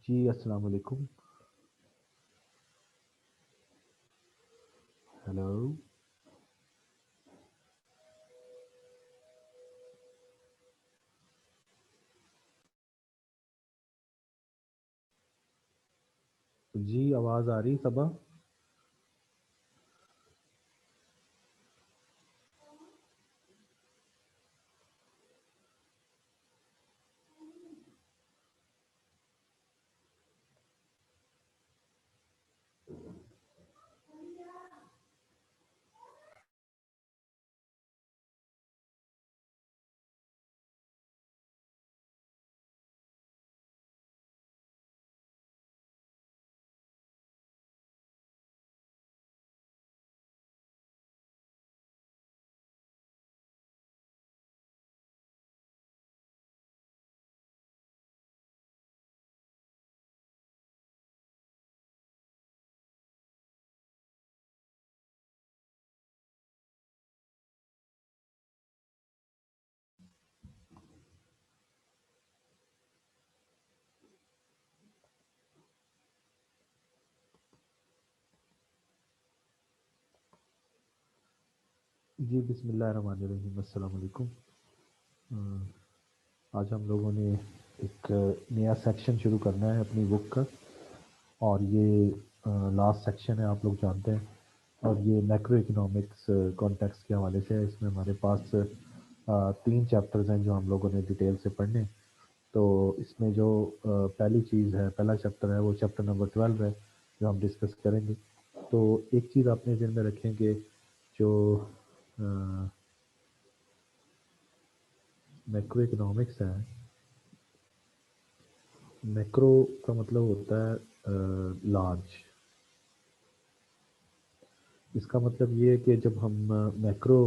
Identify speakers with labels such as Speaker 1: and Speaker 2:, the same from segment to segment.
Speaker 1: जी, अस्सलाम वालेकुम। हेलो। जी, आवाज़ आ रही सबा? जी, बिस्मिल्लाहिर्रहमानिर्रहीम, अस्सलाम वालेकुम। आज हम लोगों ने एक नया सेक्शन शुरू करना है अपनी बुक का। और ये लास्ट सेक्शन है, आप लोग जानते हैं। और ये मैक्रो इकोनॉमिक्स कॉन्टेक्स्ट के हवाले से है। इसमें हमारे पास 3 चैप्टर्स हैं जो हम लोगों ने डिटेल से पढ़ने। तो इसमें जो पहली चीज़ है, पहला चैप्टर है, वो चैप्टर नंबर 12 है जो हम डिस्कस करेंगे। तो एक चीज़ आपने ज़हन में रखें कि जो मैक्रो इकोनॉमिक्स है, मैक्रो का मतलब होता है लार्ज। इसका मतलब ये है कि जब हम मैक्रो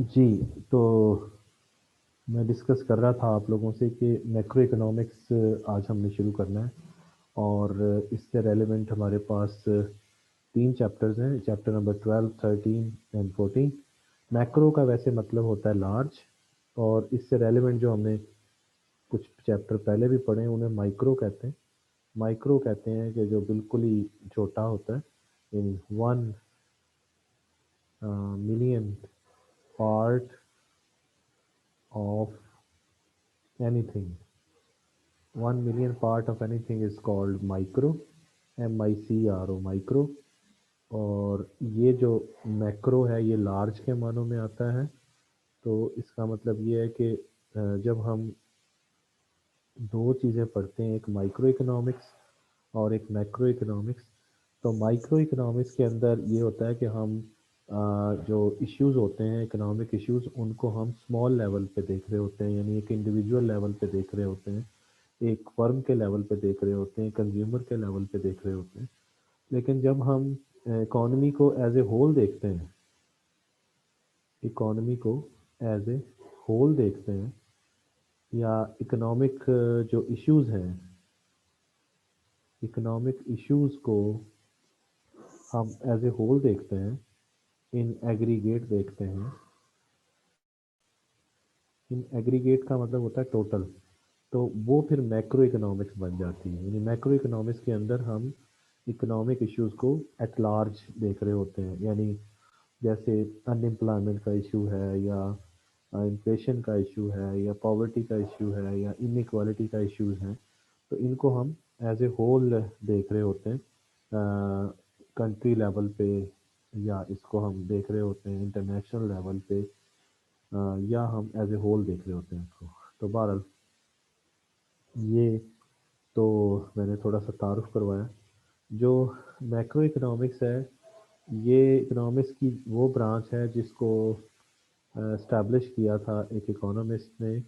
Speaker 1: जी, तो मैं डिस्कस कर रहा था आप लोगों से कि मैक्रो इकोनॉमिक्स आज हमने शुरू करना है और इससे रेलेवेंट हमारे पास तीन चैप्टर्स हैं, चैप्टर नंबर 12, 13 एंड 14। मैक्रो का वैसे मतलब होता है लार्ज, और इससे रेलेवेंट जो हमने कुछ चैप्टर पहले भी पढ़े हैं उन्हें माइक्रो कहते हैं। माइक्रो कहते हैं कि जो बिल्कुल ही छोटा होता है, इन 1 million part of anything. 1 million part of anything is called micro, MICRO, micro. और ये जो मैक्रो है ये लार्ज के मानों में आता है। तो इसका मतलब ये है कि जब हम दो चीज़ें पढ़ते हैं, एक माइक्रो इकोनॉमिक्स और एक मैक्रो इकोनॉमिक्स, तो माइक्रो इकोनॉमिक्स के अंदर ये होता है कि हम जो इश्यूज होते हैं, इकोनॉमिक इश्यूज, उनको हम स्मॉल लेवल पे देख रहे होते हैं, यानी एक इंडिविजुअल लेवल पे देख रहे होते हैं, एक फर्म के लेवल पे देख रहे होते हैं, कंज्यूमर के लेवल पे देख रहे होते हैं। लेकिन जब हम इकोनॉमी को एज ए होल देखते हैं, इकोनॉमी को एज ए होल देखते हैं, या इकोनॉमिक जो इश्यूज हैं, इकोनॉमिक इश्यूज को हम एज ए होल देखते हैं, इन एग्रीगेट देखते हैं। इन एग्रीगेट का मतलब होता है टोटल, तो वो फिर मैक्रो इकोनॉमिक्स बन जाती है। यानी मैक्रो इकोनॉमिक्स के अंदर हम इकोनॉमिक इश्यूज को एट लार्ज देख रहे होते हैं, यानी जैसे अनएम्प्लॉयमेंट का इशू है, या इन्फ्लेशन का इशू है, या पॉवर्टी का इशू है, या इनइक्वालिटी का इश्यूज हैं, तो इनको हम एज ए होल देख रहे होते हैं कंट्री लेवल पे, या इसको हम देख रहे होते हैं इंटरनेशनल लेवल पे, या हम एज ए होल देख रहे होते हैं इसको। तो बहरहाल ये तो मैंने थोड़ा सा तारुफ करवाया। जो मैक्रो इकोनॉमिक्स है, ये इकोनॉमिक्स की वो ब्रांच है जिसको इस्टेब्लिश किया था एक इकोनॉमिस्ट ने,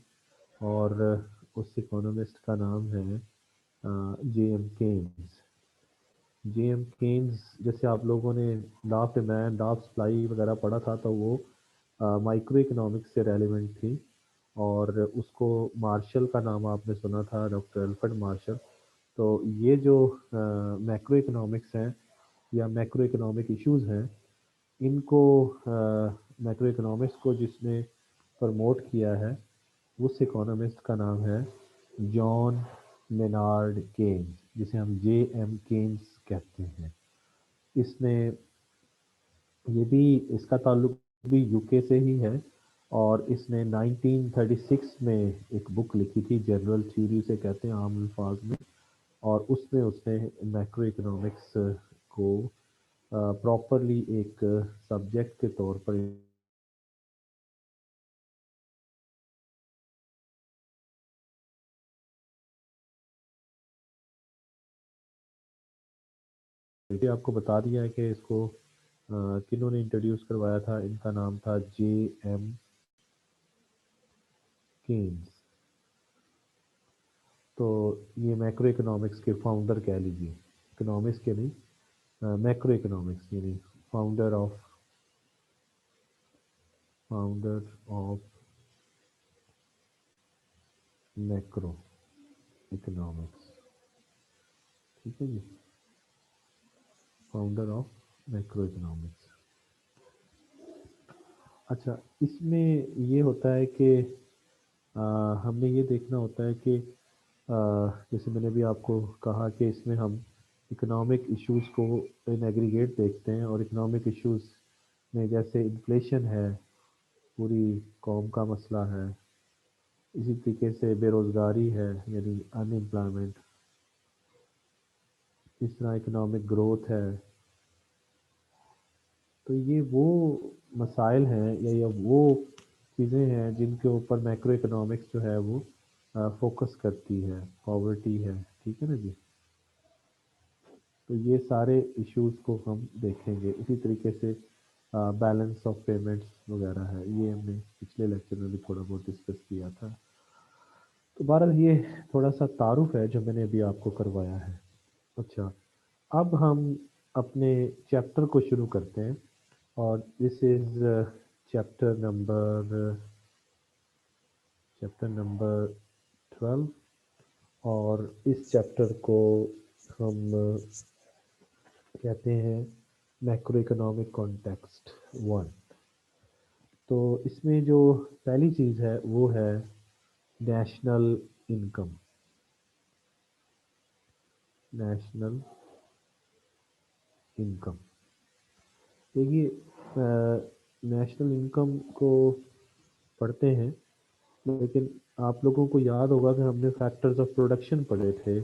Speaker 1: और उस इकोनॉमिस्ट का नाम है JM केन्स। JM केन्स, जैसे आप लोगों ने law of demand, law of supply वगैरह पढ़ा था, तो वो माइक्रो इकोनॉमिक्स से रेलिवेंट थी। और उसको मार्शल का नाम आपने सुना था, डॉक्टर अल्फ्रेड मार्शल। तो ये जो मैक्रो इकोनॉमिक्स हैं या मैक्रो इकोनॉमिक इश्यूज हैं, इनको मैक्रो इकोनॉमिक्स को जिसने प्रमोट किया है, उस इकोनॉमिस्ट का नाम है जॉन मेनार्ड केन्स, जिसे हम JM केन्स कहते हैं। इसने ये भी, इसका ताल्लुक भी यूके से ही है, और इसने 1936 में एक बुक लिखी थी, जनरल थ्योरी उसे कहते हैं आम अल्फाज में। और उसमें उसने मैक्रो इकोनॉमिक्स को प्रॉपरली एक सब्जेक्ट के तौर पर, ये आपको बता दिया है कि इसको किन्होंने इंट्रोड्यूस करवाया था। इनका नाम था JM केन्स। तो ये मैक्रो इकोनॉमिक्स के फाउंडर कह लीजिए, इकोनॉमिक्स के नहीं, मैक्रो इकोनॉमिक्स, यानी फाउंडर ऑफ मैक्रो इकोनॉमिक्स। ठीक है जी, फाउंडर ऑफ मैक्रो इकोनॉमिक्स। अच्छा, इसमें ये होता है कि हमने ये देखना होता है कि जैसे मैंने भी आपको कहा कि इसमें हम इकोनॉमिक इश्यूज को इन एग्रीगेट देखते हैं, और इकोनॉमिक इश्यूज में जैसे इन्फ्लेशन है, पूरी कौम का मसला है। इसी तरीके से बेरोज़गारी है, यानी अनएम्प्लॉयमेंट। इस तरह इकोनॉमिक ग्रोथ है। तो ये वो मसाइल हैं, या ये वो चीज़ें हैं जिनके ऊपर मैक्रो इकोनॉमिक्स जो है वो फोकस करती है। पॉवर्टी है, ठीक है ना जी। तो ये सारे इश्यूज को हम देखेंगे। इसी तरीके से बैलेंस ऑफ पेमेंट्स वगैरह है, ये हमने पिछले लेक्चर में भी थोड़ा बहुत डिस्कस किया था। तो बहरहाल ये थोड़ा सा तारुफ है जो मैंने अभी आपको करवाया है। अच्छा, अब हम अपने चैप्टर को शुरू करते हैं, और दिस इज चैप्टर नंबर 12, और इस चैप्टर को हम कहते हैं मैक्रो इकोनॉमिक कॉन्टेक्स्ट 1। तो इसमें जो पहली चीज़ है वो है नेशनल इनकम। नेशनल इनकम, देखिए नेशनल इनकम को पढ़ते हैं, लेकिन आप लोगों को याद होगा कि हमने फैक्टर्स ऑफ प्रोडक्शन पढ़े थे,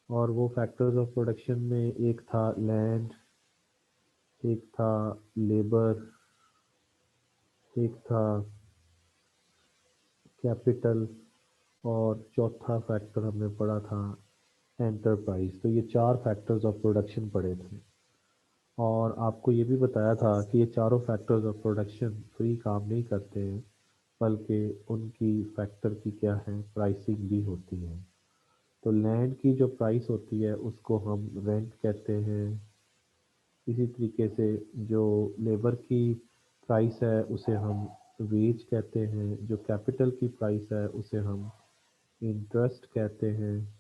Speaker 1: और वो फैक्टर्स ऑफ प्रोडक्शन में एक था लैंड, एक था लेबर, एक था कैपिटल, और चौथा फैक्टर हमने पढ़ा था एंटरप्राइज। तो ये 4 फैक्टर्स ऑफ प्रोडक्शन पढ़े थे, और आपको ये भी बताया था कि ये चारों फैक्टर्स ऑफ प्रोडक्शन फ्री काम नहीं करते हैं, बल्कि उनकी फैक्टर की क्या है, प्राइसिंग भी होती है। तो लैंड की जो प्राइस होती है उसको हम रेंट कहते हैं। इसी तरीके से जो लेबर की प्राइस है उसे हम वेज कहते हैं। जो कैपिटल की प्राइस है उसे हम इंटरेस्ट कहते हैं।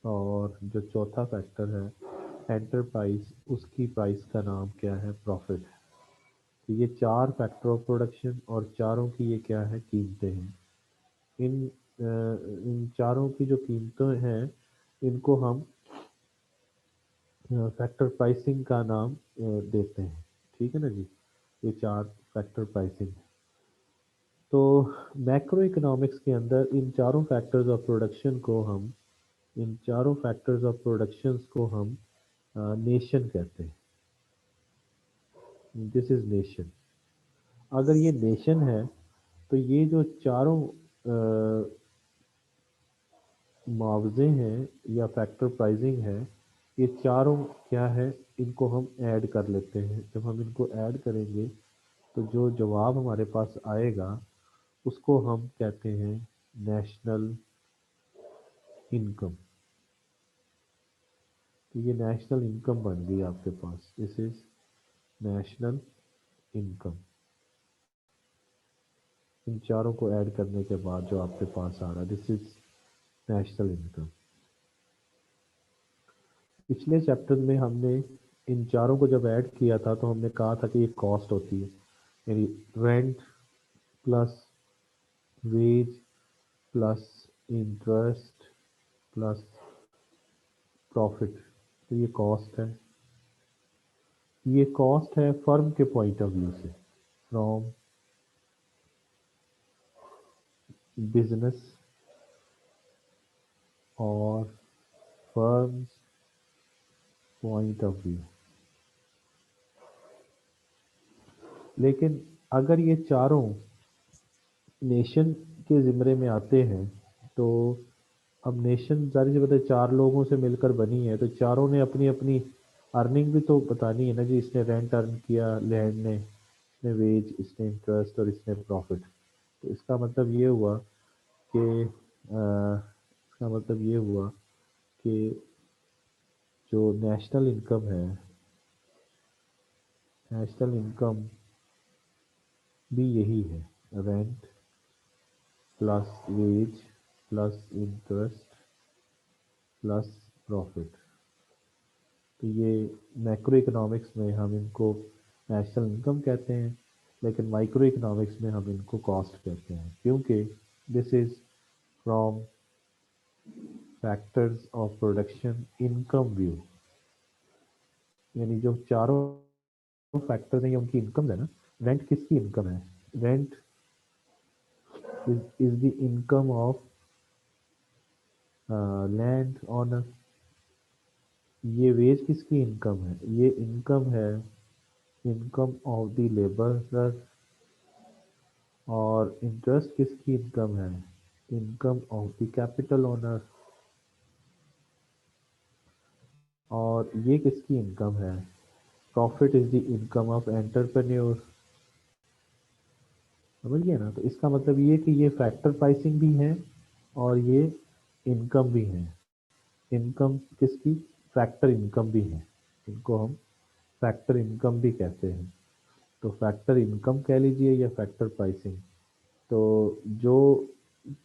Speaker 1: और जो चौथा फैक्टर है एंटरप्राइज, उसकी प्राइस का नाम क्या है, प्रॉफिट। तो ये 4 फैक्टर ऑफ प्रोडक्शन, और चारों की ये क्या है, कीमतें हैं। इन चारों की जो कीमतें हैं इनको हम फैक्टर प्राइसिंग का नाम देते हैं। ठीक है ना जी, ये 4 फैक्टर प्राइसिंग। तो मैक्रो इकोनॉमिक्स के अंदर इन चारों फैक्टर्स ऑफ प्रोडक्शंस को हम नेशन कहते हैं। This is nation. अगर ये नेशन है तो ये जो चारों मुआवजे हैं या फैक्टर प्राइसिंग है, ये चारों क्या है, इनको हम ऐड कर लेते हैं। जब हम इनको ऐड करेंगे तो जो जवाब हमारे पास आएगा उसको हम कहते हैं नेशनल इनकम। तो ये नेशनल इनकम बन गई आपके पास। This is national income. इन चारों को ऐड करने के बाद जो आपके पास आ रहा है, दिस इज नेशनल इनकम। पिछले चैप्टर में हमने इन चारों को जब ऐड किया था तो हमने कहा था कि ये कॉस्ट होती है, यानी rent plus wage plus interest plus profit. तो ये कॉस्ट है। ये कॉस्ट है फर्म के पॉइंट ऑफ व्यू से, फ्रॉम बिजनेस और फर्म्स पॉइंट ऑफ व्यू। लेकिन अगर ये चारों नेशन के ज़िम्मे में आते हैं तो अब नेशन जारी से पता है 4 लोगों से मिलकर बनी है, तो चारों ने अपनी अपनी अर्निंग भी तो बतानी है ना जी। इसने रेंट अर्न किया, लैंड ने, इसने वेज, इसने इंटरेस्ट, और इसने प्रॉफिट। तो इसका मतलब ये हुआ कि जो नेशनल इनकम है, नेशनल इनकम भी यही है, rent plus wage plus interest plus profit. तो ये मैक्रो इकोनॉमिक्स में हम इनको नेशनल इनकम कहते हैं, लेकिन माइक्रो इकोनॉमिक्स में हम इनको कॉस्ट कहते हैं, क्योंकि this is from factors of production income view. यानी जो चारों फैक्टर्स हैं ये उनकी इनकम है ना। रेंट किसकी इनकम है? Rent is the income of land owner. ये वेज किसकी इनकम है? ये इनकम है, इनकम ऑफ द लेबरर। और इंटरेस्ट किसकी इनकम है? Income of the capital owner. और ये किसकी इनकम है? Profit is the income of entrepreneur. समझ गए ना? तो इसका मतलब ये कि ये फैक्टर प्राइसिंग भी है और ये इनकम भी है। इनकम किसकी? फैक्टर इनकम भी है। इनको हम फैक्टर इनकम भी कहते हैं। तो फैक्टर इनकम कह लीजिए या फैक्टर प्राइसिंग। तो जो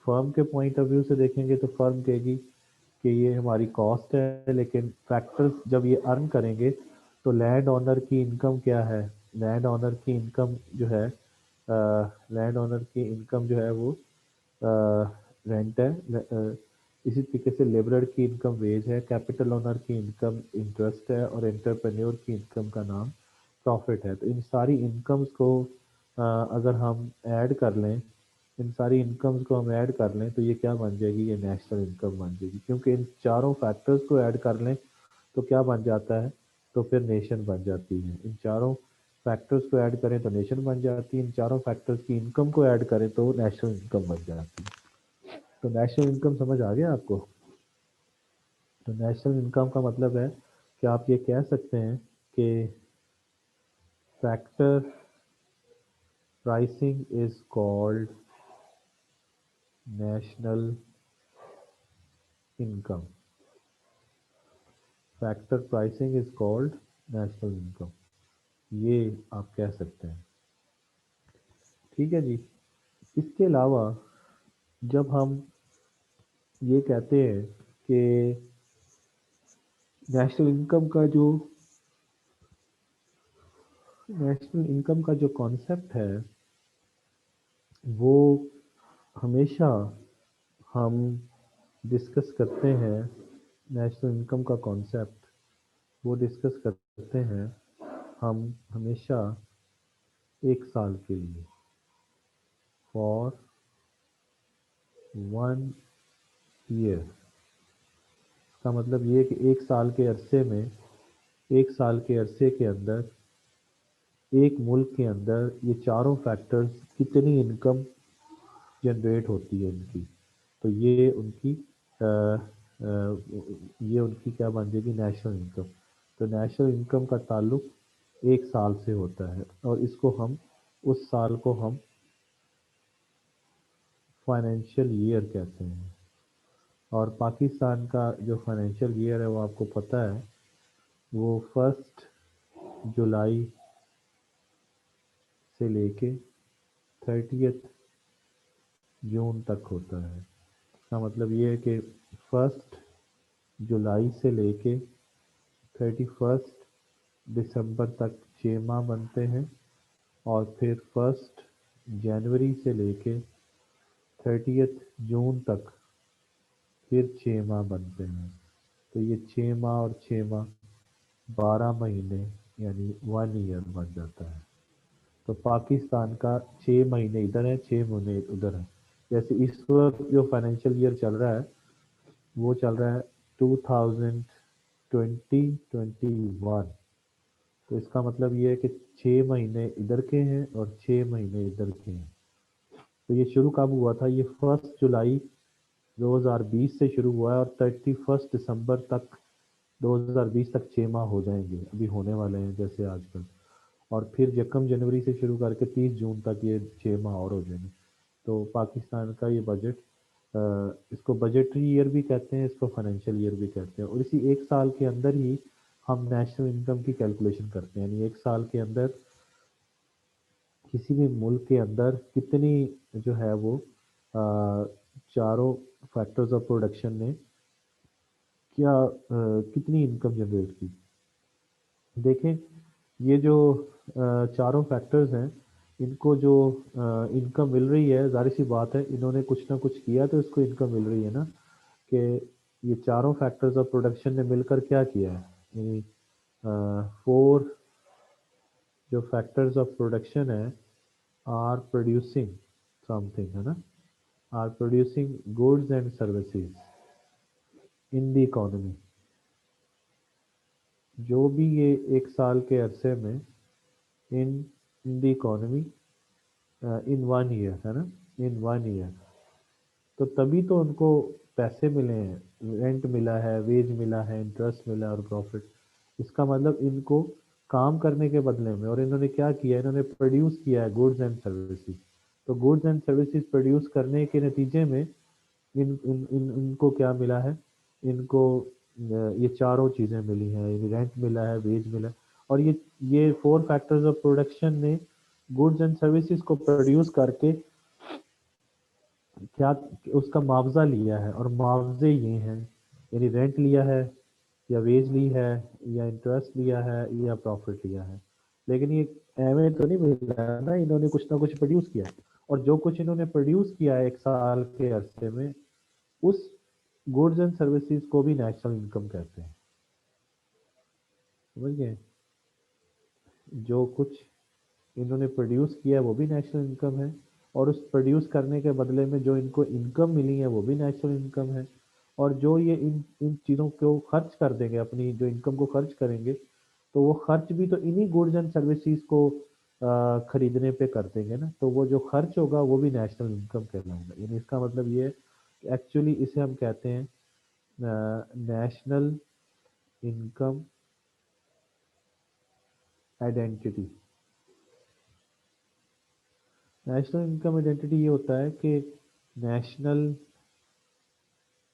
Speaker 1: फर्म के पॉइंट ऑफ व्यू से देखेंगे तो फर्म कहेगी कि ये हमारी कॉस्ट है, लेकिन फैक्टर्स जब ये अर्न करेंगे तो लैंड ओनर की इनकम क्या है, लैंड ओनर की इनकम जो है, लैंड ओनर की इनकम जो है वो रेंट है, इसी तरीके से लेबरर की इनकम वेज है, कैपिटल ओनर की इनकम इंटरेस्ट है, और एंटरप्रेन्योर की इनकम का नाम प्रॉफिट है। तो इन सारी इनकम्स को अगर हम ऐड कर लें, इन सारी इनकम्स को हम ऐड कर लें तो ये क्या बन जाएगी, ये नेशनल इनकम बन जाएगी। क्योंकि इन चारों फैक्टर्स को ऐड कर लें तो क्या बन जाता है, तो फिर नेशन बन जाती है। इन चारों फैक्टर्स को ऐड करें तो नेशन बन जाती है, इन चारों फैक्टर्स की इनकम को ऐड करें तो नेशनल इनकम बन जाती है। तो नेशनल इनकम समझ आ गया आपको। तो नेशनल इनकम का मतलब है कि आप ये कह सकते हैं कि factor pricing is called national income, factor pricing is called national income, ये आप कह सकते हैं। ठीक है जी। इसके अलावा जब हम ये कहते हैं कि नेशनल इनकम का जो नेशनल इनकम का जो कॉन्सेप्ट है वो हमेशा हम डिस्कस करते हैं, नेशनल इनकम का कॉन्सेप्ट वो डिस्कस करते हैं हम हमेशा एक साल के लिए, फॉर 1 ईयर। इसका मतलब ये है कि एक साल के अरसे में, एक साल के अरसे के अंदर एक मुल्क के अंदर ये चारों फैक्टर्स कितनी इनकम जनरेट होती है इनकी, तो ये उनकी क्या बन जाएगी, नेशनल इनकम। तो नेशनल इनकम का ताल्लुक एक साल से होता है, और इसको हम, उस साल को हम फाइनेंशियल ईयर कहते हैं। और पाकिस्तान का जो फाइनेंशियल ईयर है वो आपको पता है, वो 1 जुलाई से लेके 30 जून तक होता है। इसका मतलब ये है कि 1 जुलाई से लेके 31 दिसंबर तक 6 माह बनते हैं, और फिर 1 जनवरी से लेके 30 जून तक फिर 6 माह बनते हैं। तो ये 6 माह और 6 माह 12 महीने, यानी 1 ईयर बन जाता है। तो पाकिस्तान का 6 महीने इधर है, 6 महीने उधर है। जैसे इस वक्त जो फाइनेंशियल ईयर चल रहा है वो चल रहा है 2020-21। तो इसका मतलब ये है कि 6 महीने इधर के हैं और 6 महीने इधर के हैं। तो ये शुरू कब हुआ था, ये 1 जुलाई 2020 से शुरू हुआ है, और 31 दिसंबर तक 2020 तक 6 माह हो जाएंगे, अभी होने वाले हैं जैसे आजकल। और फिर यकम जनवरी से शुरू करके 30 जून तक ये 6 माह और हो जाएंगे। तो पाकिस्तान का ये बजट, इसको बजटरी ईयर भी कहते हैं, इसको फाइनेंशियल ईयर भी कहते हैं। और इसी एक साल के अंदर ही हम नेशनल इनकम की कैलकुलेशन करते हैं, यानी एक साल के अंदर किसी भी मुल्क के अंदर कितनी जो है वो चारों फैक्टर्स ऑफ प्रोडक्शन ने कितनी इनकम जनरेट की। देखें, ये जो चारों फैक्टर्स हैं, इनको जो इनकम मिल रही है, जाहिर सी बात है इन्होंने कुछ ना कुछ किया तो इसको इनकम मिल रही है ना, कि ये चारों फैक्टर्स ऑफ प्रोडक्शन ने मिलकर क्या किया है, यानी 4 जो फैक्टर्स ऑफ प्रोडक्शन है आर प्रोड्यूसिंग समथिंग, है ना, are producing goods and services in the economy. जो भी ये एक साल के अरसे में in in the economy, in 1 year, है ना, इन 1 ईयर, तो तभी तो उनको पैसे मिले हैं, रेंट मिला है, वेज मिला है, इंटरेस्ट मिला है और प्रॉफिट। इसका मतलब इनको काम करने के बदले में, और इन्होंने क्या किया, इन्होंने प्रोड्यूस किया है गुड्स एंड सर्विसेज। तो गुड्स एंड सर्विसेज प्रोड्यूस करने के नतीजे में इनको क्या मिला है, इनको ये चारों चीज़ें मिली हैं, रेंट मिला है, वेज मिला है। और ये 4 फैक्टर्स ऑफ प्रोडक्शन ने गुड्स एंड सर्विसेज को प्रोड्यूस करके क्या उसका मुआवजा लिया है, और मुआवजे ये हैं, यानी रेंट लिया है या वेज ली है या इंटरेस्ट लिया है या प्रॉफिट लिया है। लेकिन ये एवं तो नहीं मिल रहा है ना, इन्होंने कुछ ना कुछ प्रोड्यूस किया है, और जो कुछ इन्होंने प्रोड्यूस किया है एक साल के अरसे में, उस गुड्स एंड सर्विसेज को भी नेशनल इनकम कहते हैं। समझ गए? जो कुछ इन्होंने प्रोड्यूस किया है वो भी नेशनल इनकम है, और उस प्रोड्यूस करने के बदले में जो इनको इनकम मिली है वो भी नेशनल इनकम है। और जो ये इन इन चीज़ों को खर्च कर देंगे, अपनी जो इनकम को खर्च करेंगे, तो वो खर्च भी तो इन्हीं गुड्स एंड सर्विसेज को खरीदने पे कर देंगे ना, तो वो जो खर्च होगा वो भी नेशनल इनकम कहलाएगा। यानी इसका मतलब ये है कि एक्चुअली इसे हम कहते हैं national income identity. National income identity ये होता है कि नेशनल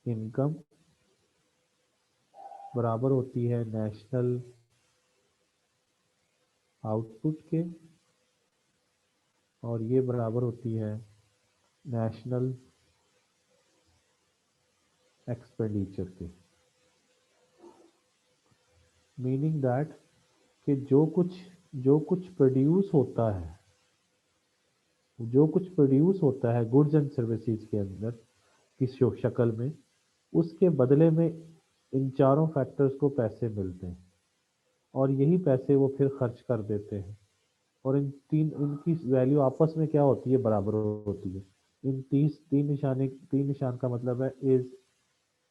Speaker 1: इनकम बराबर होती है नेशनल आउटपुट के, और ये बराबर होती है नेशनल एक्सपेंडिचर के। मीनिंग दैट कि जो कुछ प्रोड्यूस होता है, जो कुछ प्रोड्यूस होता है गुड्स एंड सर्विसेज के अंदर किसी शक्ल में, उसके बदले में इन चारों फैक्टर्स को पैसे मिलते हैं, और यही पैसे वो फिर खर्च कर देते हैं। और इनकी वैल्यू आपस में क्या होती है? बराबर होती है। इन तीन निशान का मतलब है इज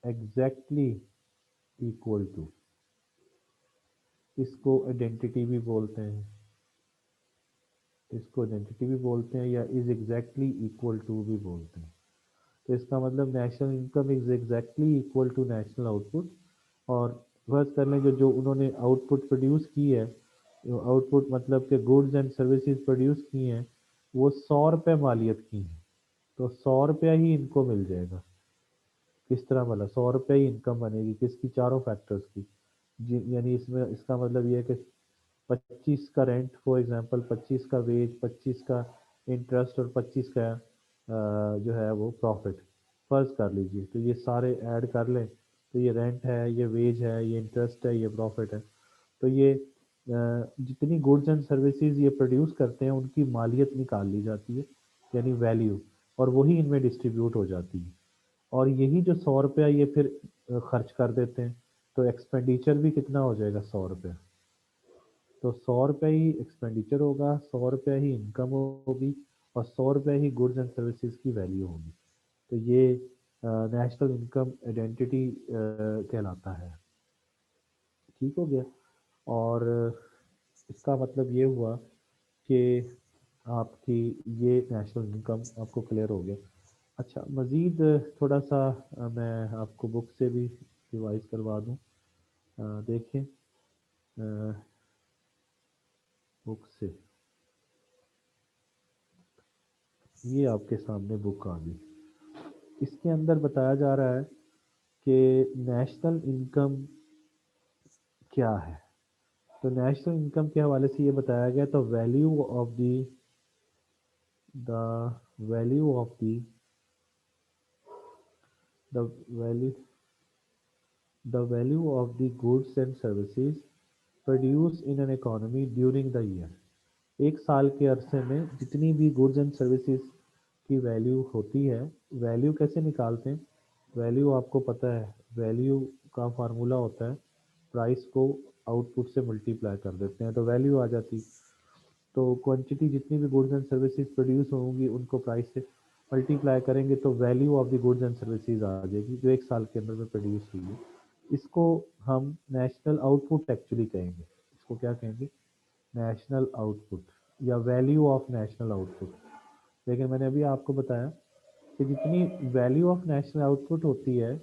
Speaker 1: एग्जैक्टली इक्वल टू। इसको आइडेंटिटी भी बोलते हैं, या इज एग्जैक्टली इक्वल टू भी बोलते हैं। तो इसका मतलब national income is exactly equal to national output. और फर्ज कर लें जो जो उन्होंने आउटपुट प्रोड्यूस की है, आउटपुट मतलब कि गुड्स एंड सर्विसेज प्रोड्यूस की हैं, वो 100 रुपये मालियत की हैं, तो 100 रुपया ही इनको मिल जाएगा। किस तरह? मतलब 100 रुपये ही इनकम बनेगी किसकी? चारों फैक्टर्स की। यानी इसमें इसका मतलब ये है कि 25 का रेंट फॉर एग्जांपल, 25 का वेज, 25 का इंटरेस्ट, और 25 का जो है वो प्रॉफिट फर्ज कर लीजिए। तो ये सारे ऐड कर लें, तो ये रेंट है, ये वेज है, ये इंटरेस्ट है, ये प्रॉफिट है। तो ये जितनी गुड्स एंड सर्विसेज ये प्रोड्यूस करते हैं उनकी मालियत निकाल ली जाती है, यानी वैल्यू, और वही इनमें डिस्ट्रीब्यूट हो जाती है। और यही जो 100 रुपया ये फिर खर्च कर देते हैं, तो एक्सपेंडिचर भी कितना हो जाएगा? 100 रुपया। तो 100 रुपये ही एक्सपेंडिचर होगा, 100 रुपया ही इनकम होगी, और 100 रुपये ही गुड्स एंड सर्विसेज की वैल्यू होगी। तो ये नेशनल इनकम आइडेंटिटी कहलाता है। ठीक हो गया? और इसका मतलब ये हुआ कि आपकी ये नेशनल इनकम आपको क्लियर हो गया। अच्छा, मज़ीद थोड़ा सा मैं आपको बुक से भी रिवाइज करवा दूँ। देखें बुक से, ये आपके सामने बुक आ गई। इसके अंदर बताया जा रहा है कि नेशनल इनकम क्या है। तो नेशनल इनकम के हवाले से ये बताया गया, तो the the value the value of the goods and services produce in an economy during the year. एक साल के अरसे में जितनी भी गुड्स एंड सर्विसेज की वैल्यू होती है, वैल्यू कैसे निकालते हैं? वैल्यू आपको पता है, वैल्यू का फार्मूला होता है प्राइस को आउटपुट से मल्टीप्लाई कर देते हैं तो वैल्यू आ जाती। तो क्वांटिटी जितनी भी गुड्स एंड सर्विसेज प्रोड्यूस होंगी उनको प्राइस से मल्टीप्लाई करेंगे तो value of the goods and services आ जाएगी जो एक साल के अंदर में प्रोड्यूस हुई है। इसको हम नेशनल आउटपुट एक्चुअली कहेंगे। इसको क्या कहेंगे? नेशनल आउटपुट, या वैल्यू ऑफ नेशनल आउटपुट। लेकिन मैंने अभी आपको बताया कि जितनी वैल्यू ऑफ नेशनल आउटपुट होती है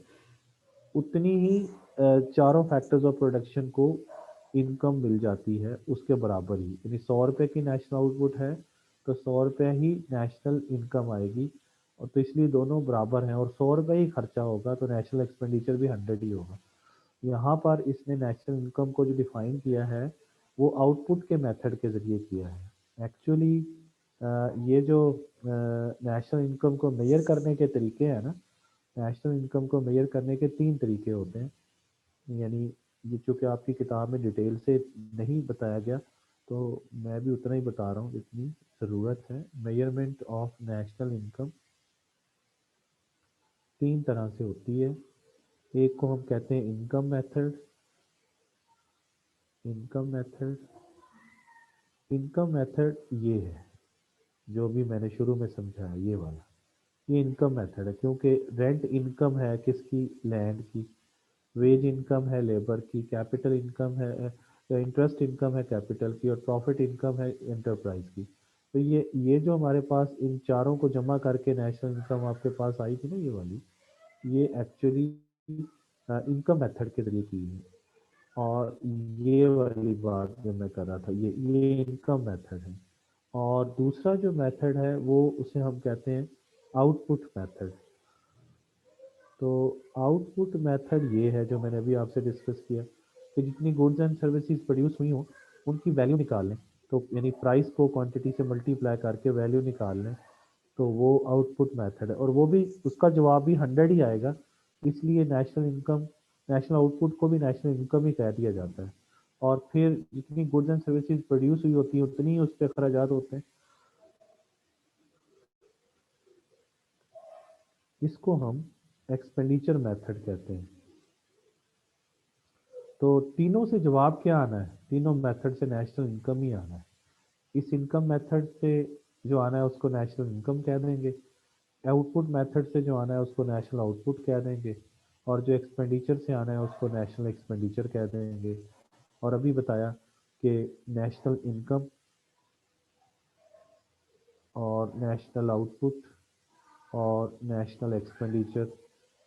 Speaker 1: उतनी ही चारों फैक्टर्स ऑफ प्रोडक्शन को इनकम मिल जाती है उसके बराबर ही। यानी 100 रुपये की नेशनल आउटपुट है तो 100 रुपये ही नेशनल इनकम आएगी, और तो इसलिए दोनों बराबर हैं, और 100 रुपये ही खर्चा होगा तो नेशनल एक्सपेंडिचर भी 100 ही होगा। यहाँ पर इसने नेशनल इनकम को जो डिफाइन किया है वो आउटपुट के मेथड के ज़रिए किया है। एक्चुअली ये जो नेशनल इनकम को मेजर करने के तरीके हैं ना, नेशनल इनकम को मेजर करने के 3 तरीके होते हैं। यानी ये चूँकि आपकी किताब में डिटेल से नहीं बताया गया, तो मैं भी उतना ही बता रहा हूँ जितनी ज़रूरत है। मेजरमेंट ऑफ नेशनल इनकम 3 तरह से होती है। एक को हम कहते हैं income method. Income method income method ये है, जो भी मैंने शुरू में समझाया ये वाला, ये इनकम मेथड है। क्योंकि रेंट इनकम है किसकी? लैंड की। वेज इनकम है लेबर की। कैपिटल इनकम है, इंटरेस्ट इनकम है कैपिटल की। और प्रॉफिट इनकम है एंटरप्राइज की। तो ये जो हमारे पास इन चारों को जमा करके नेशनल इनकम आपके पास आई थी ना, ये वाली, ये एक्चुअली इनकम मेथड के जरिए की है। और ये वाली बात जो मैं कर रहा था, ये इनकम मेथड है। और दूसरा जो मेथड है वो उसे हम कहते हैं आउटपुट मेथड। तो आउटपुट मेथड ये है जो मैंने अभी आपसे डिस्कस किया, कि जितनी गुड्स एंड सर्विसेज प्रोड्यूस हुई हों उनकी वैल्यू निकाल लें। तो यानी प्राइस को क्वांटिटी से मल्टीप्लाई करके वैल्यू निकाल लें, तो वो आउटपुट मेथड है। और वो भी उसका जवाब भी 100 ही आएगा। इसलिए नेशनल इनकम, नेशनल आउटपुट को भी नेशनल इनकम ही कह दिया जाता है। और फिर जितनी गुड्स एंड सर्विसेज प्रोड्यूस हुई होती है उतनी ही उस पर अखराजात होते हैं। इसको हम एक्सपेंडिचर मेथड कहते हैं। तो तीनों से जवाब क्या आना है? तीनों मेथड से नेशनल इनकम ही आना है। इस इनकम मेथड से जो आना है उसको नेशनल इनकम कह देंगे। आउटपुट मेथड से जो आना है उसको नेशनल आउटपुट कह देंगे। और जो एक्सपेंडिचर से आना है उसको नेशनल एक्सपेंडिचर कह देंगे। और अभी बताया कि नेशनल इनकम और नेशनल आउटपुट और नेशनल एक्सपेंडिचर,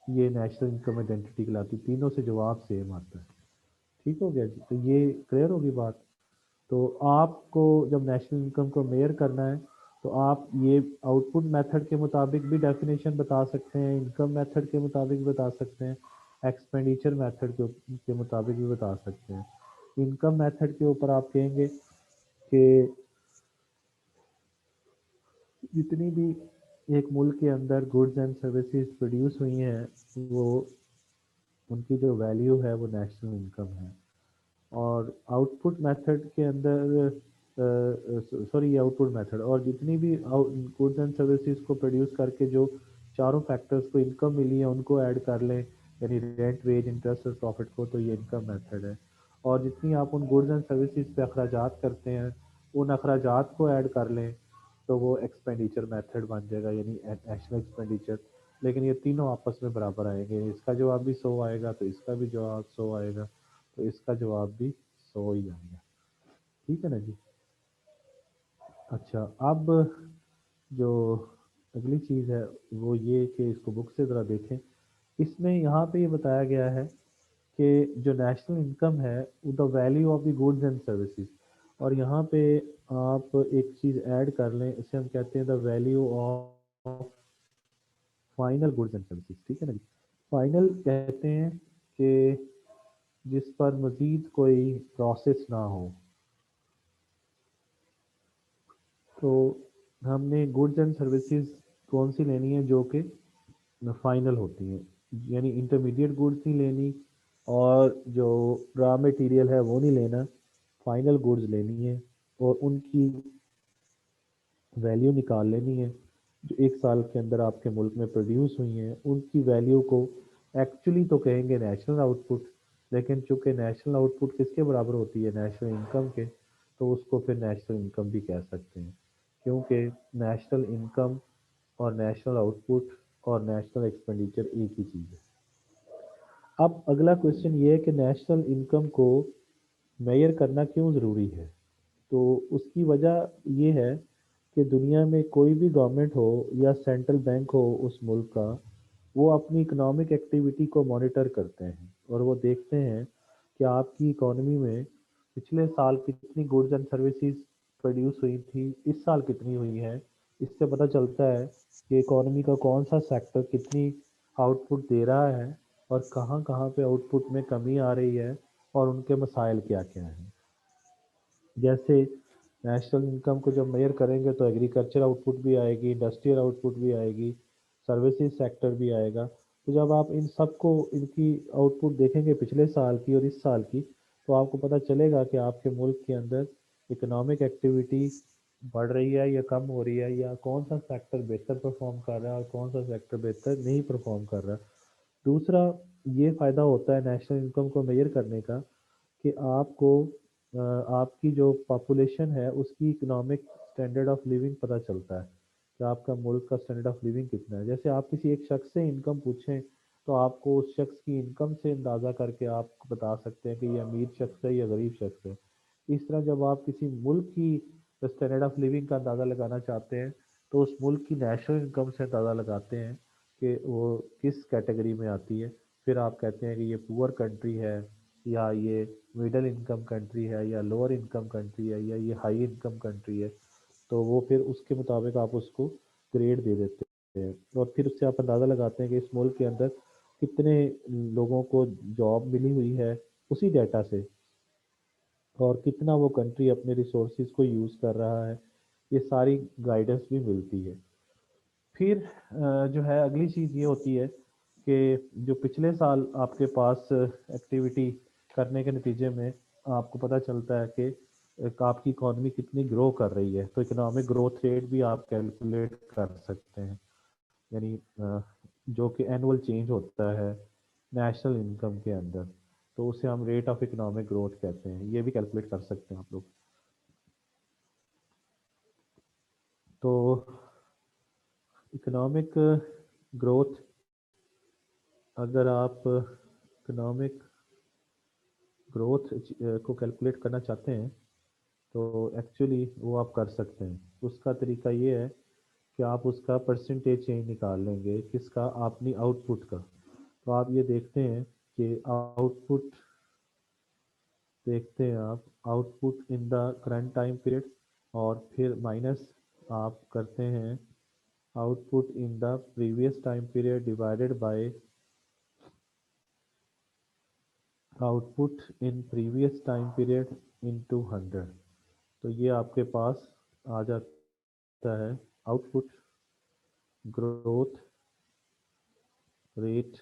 Speaker 1: ये नेशनल इनकम आइडेंटिटी कहलाती। तीनों से जवाब सेम आता है। ठीक हो गया जी? तो ये क्लियर होगी बात। तो आपको जब नेशनल इनकम को मेयर करना है, तो आप ये आउटपुट मेथड के मुताबिक भी डेफिनेशन बता सकते हैं, इनकम मेथड के मुताबिक बता सकते हैं, एक्सपेंडिचर मेथड के मुताबिक भी बता सकते हैं। इनकम मेथड के ऊपर आप कहेंगे कि जितनी भी एक मुल्क के अंदर गुड्स एंड सर्विसेज प्रोड्यूस हुई हैं, वो उनकी जो वैल्यू है वो नेशनल इनकम है। और आउटपुट मेथड के अंदर, सॉरी, ये आउटपुट मेथड, और जितनी भी गुड्स एंड सर्विसेज को प्रोड्यूस करके जो चारों फैक्टर्स को इनकम मिली है उनको ऐड कर लें, यानी रेंट, वेज, इंटरेस्ट और प्रॉफिट को, तो ये इनकम मेथड है। और जितनी आप उन गुड्स एंड सर्विसेज पे अखराजात करते हैं उन अखराजात को ऐड कर लें, तो वो एक्सपेंडिचर मेथड बन जाएगा, यानी नेशनल एक्सपेंडिचर। लेकिन ये तीनों आपस में बराबर आएंगे। इसका जवाब भी 100 आएगा तो इसका भी जवाब 100 आएगा, तो इसका जवाब भी 100 ही आएगा। ठीक है ना जी? अच्छा, अब जो अगली चीज़ है वो ये कि इसको बुक से ज़रा देखें। इसमें यहाँ पे ये बताया गया है कि जो नेशनल इनकम है the value of the goods and services. और यहाँ पे आप एक चीज़ ऐड कर लें, इसे हम कहते हैं the value of final goods and services. ठीक है ना जी? फाइनल कहते हैं कि जिस पर मज़ीद कोई प्रोसेस ना हो। तो हमने गुड्स एंड सर्विसेज कौन सी लेनी है? जो कि फाइनल होती हैं, यानी इंटरमीडिएट गुड्स नहीं लेनी और जो रॉ मटेरियल है वो नहीं लेना, फाइनल गुड्स लेनी है। और उनकी वैल्यू निकाल लेनी है जो एक साल के अंदर आपके मुल्क में प्रोड्यूस हुई हैं। उनकी वैल्यू को एक्चुअली तो कहेंगे नेशनल आउटपुट, लेकिन चूंकि नेशनल आउटपुट किसके बराबर होती है? नेशनल इनकम के, तो उसको फिर नेशनल इनकम भी कह सकते हैं। क्योंकि नेशनल इनकम और नेशनल आउटपुट और नेशनल एक्सपेंडिचर एक ही चीज़ है। अब अगला क्वेश्चन ये है कि नेशनल इनकम को मेजर करना क्यों ज़रूरी है? तो उसकी वजह ये है कि दुनिया में कोई भी गवर्नमेंट हो या सेंट्रल बैंक हो उस मुल्क का, वो अपनी इकोनॉमिक एक्टिविटी को मॉनिटर करते हैं और वो देखते हैं कि आपकी इकोनॉमी में पिछले साल कितनी गुड्स एंड सर्विसेज प्रोड्यूस हुई थी, इस साल कितनी हुई है। इससे पता चलता है कि इकोनॉमी का कौन सा सेक्टर कितनी आउटपुट दे रहा है और कहाँ कहाँ पे आउटपुट में कमी आ रही है और उनके मसाइल क्या क्या हैं। जैसे नेशनल इनकम को जब मेजर करेंगे तो एग्रीकल्चर आउटपुट भी आएगी, इंडस्ट्रियल आउटपुट भी आएगी, सर्विसेज सेक्टर भी आएगा। तो जब आप इन सबको इनकी आउटपुट देखेंगे पिछले साल की और इस साल की, तो आपको पता चलेगा कि आपके मुल्क के अंदर इकोनॉमिक एक्टिविटी बढ़ रही है या कम हो रही है, या कौन सा सेक्टर बेहतर परफॉर्म कर रहा है और कौन सा सेक्टर बेहतर नहीं परफॉर्म कर रहा। दूसरा ये फ़ायदा होता है नेशनल इनकम को मेजर करने का कि आपको आपकी जो पॉपुलेशन है उसकी इकोनॉमिक स्टैंडर्ड ऑफ लिविंग पता चलता है कि आपका मुल्क का स्टैंडर्ड ऑफ लिविंग कितना है। जैसे आप किसी एक शख्स से इनकम पूछें तो आपको उस शख्स की इनकम से अंदाज़ा करके आप बता सकते हैं कि ये अमीर शख्स है या गरीब शख्स है। इस तरह जब आप किसी मुल्क की स्टैंडर्ड ऑफ लिविंग का अंदाज़ा लगाना चाहते हैं तो उस मुल्क की नेशनल इनकम से अंदाज़ा लगाते हैं कि वो किस कैटेगरी में आती है। फिर आप कहते हैं कि ये पुअर कंट्री है, या ये मिडिल इनकम कंट्री है, या लोअर इनकम कंट्री है, या ये हाई इनकम कंट्री है। तो वो फिर उसके मुताबिक आप उसको ग्रेड दे देते हैं और फिर उससे आप अंदाज़ा लगाते हैं कि इस मुल्क के अंदर कितने लोगों को जॉब मिली हुई है उसी डाटा से, और कितना वो कंट्री अपने रिसोर्सेज को यूज़ कर रहा है। ये सारी गाइडेंस भी मिलती है। फिर जो है अगली चीज़ ये होती है कि जो पिछले साल आपके पास एक्टिविटी करने के नतीजे में आपको पता चलता है कि आपकी इकॉनमी कितनी ग्रो कर रही है, तो इकोनॉमिक ग्रोथ रेट भी आप कैलकुलेट कर सकते हैं। यानी जो कि एनुअल चेंज होता है नेशनल इनकम के अंदर, तो उसे हम रेट ऑफ इकोनॉमिक ग्रोथ कहते हैं। ये भी कैलकुलेट कर सकते हैं आप लोग। तो इकोनॉमिक ग्रोथ, अगर आप इकोनॉमिक ग्रोथ को कैलकुलेट करना चाहते हैं तो एक्चुअली वो आप कर सकते हैं। उसका तरीका ये है कि आप उसका परसेंटेज चेंज निकाल लेंगे किसका, अपनी आउटपुट का। तो आप ये देखते हैं कि आउटपुट, देखते हैं आप output in the current time period, और फिर माइनस आप करते हैं output in the previous time period divided by output in previous time period into 100। तो ये आपके पास आ जाता है आउटपुट ग्रोथ रेट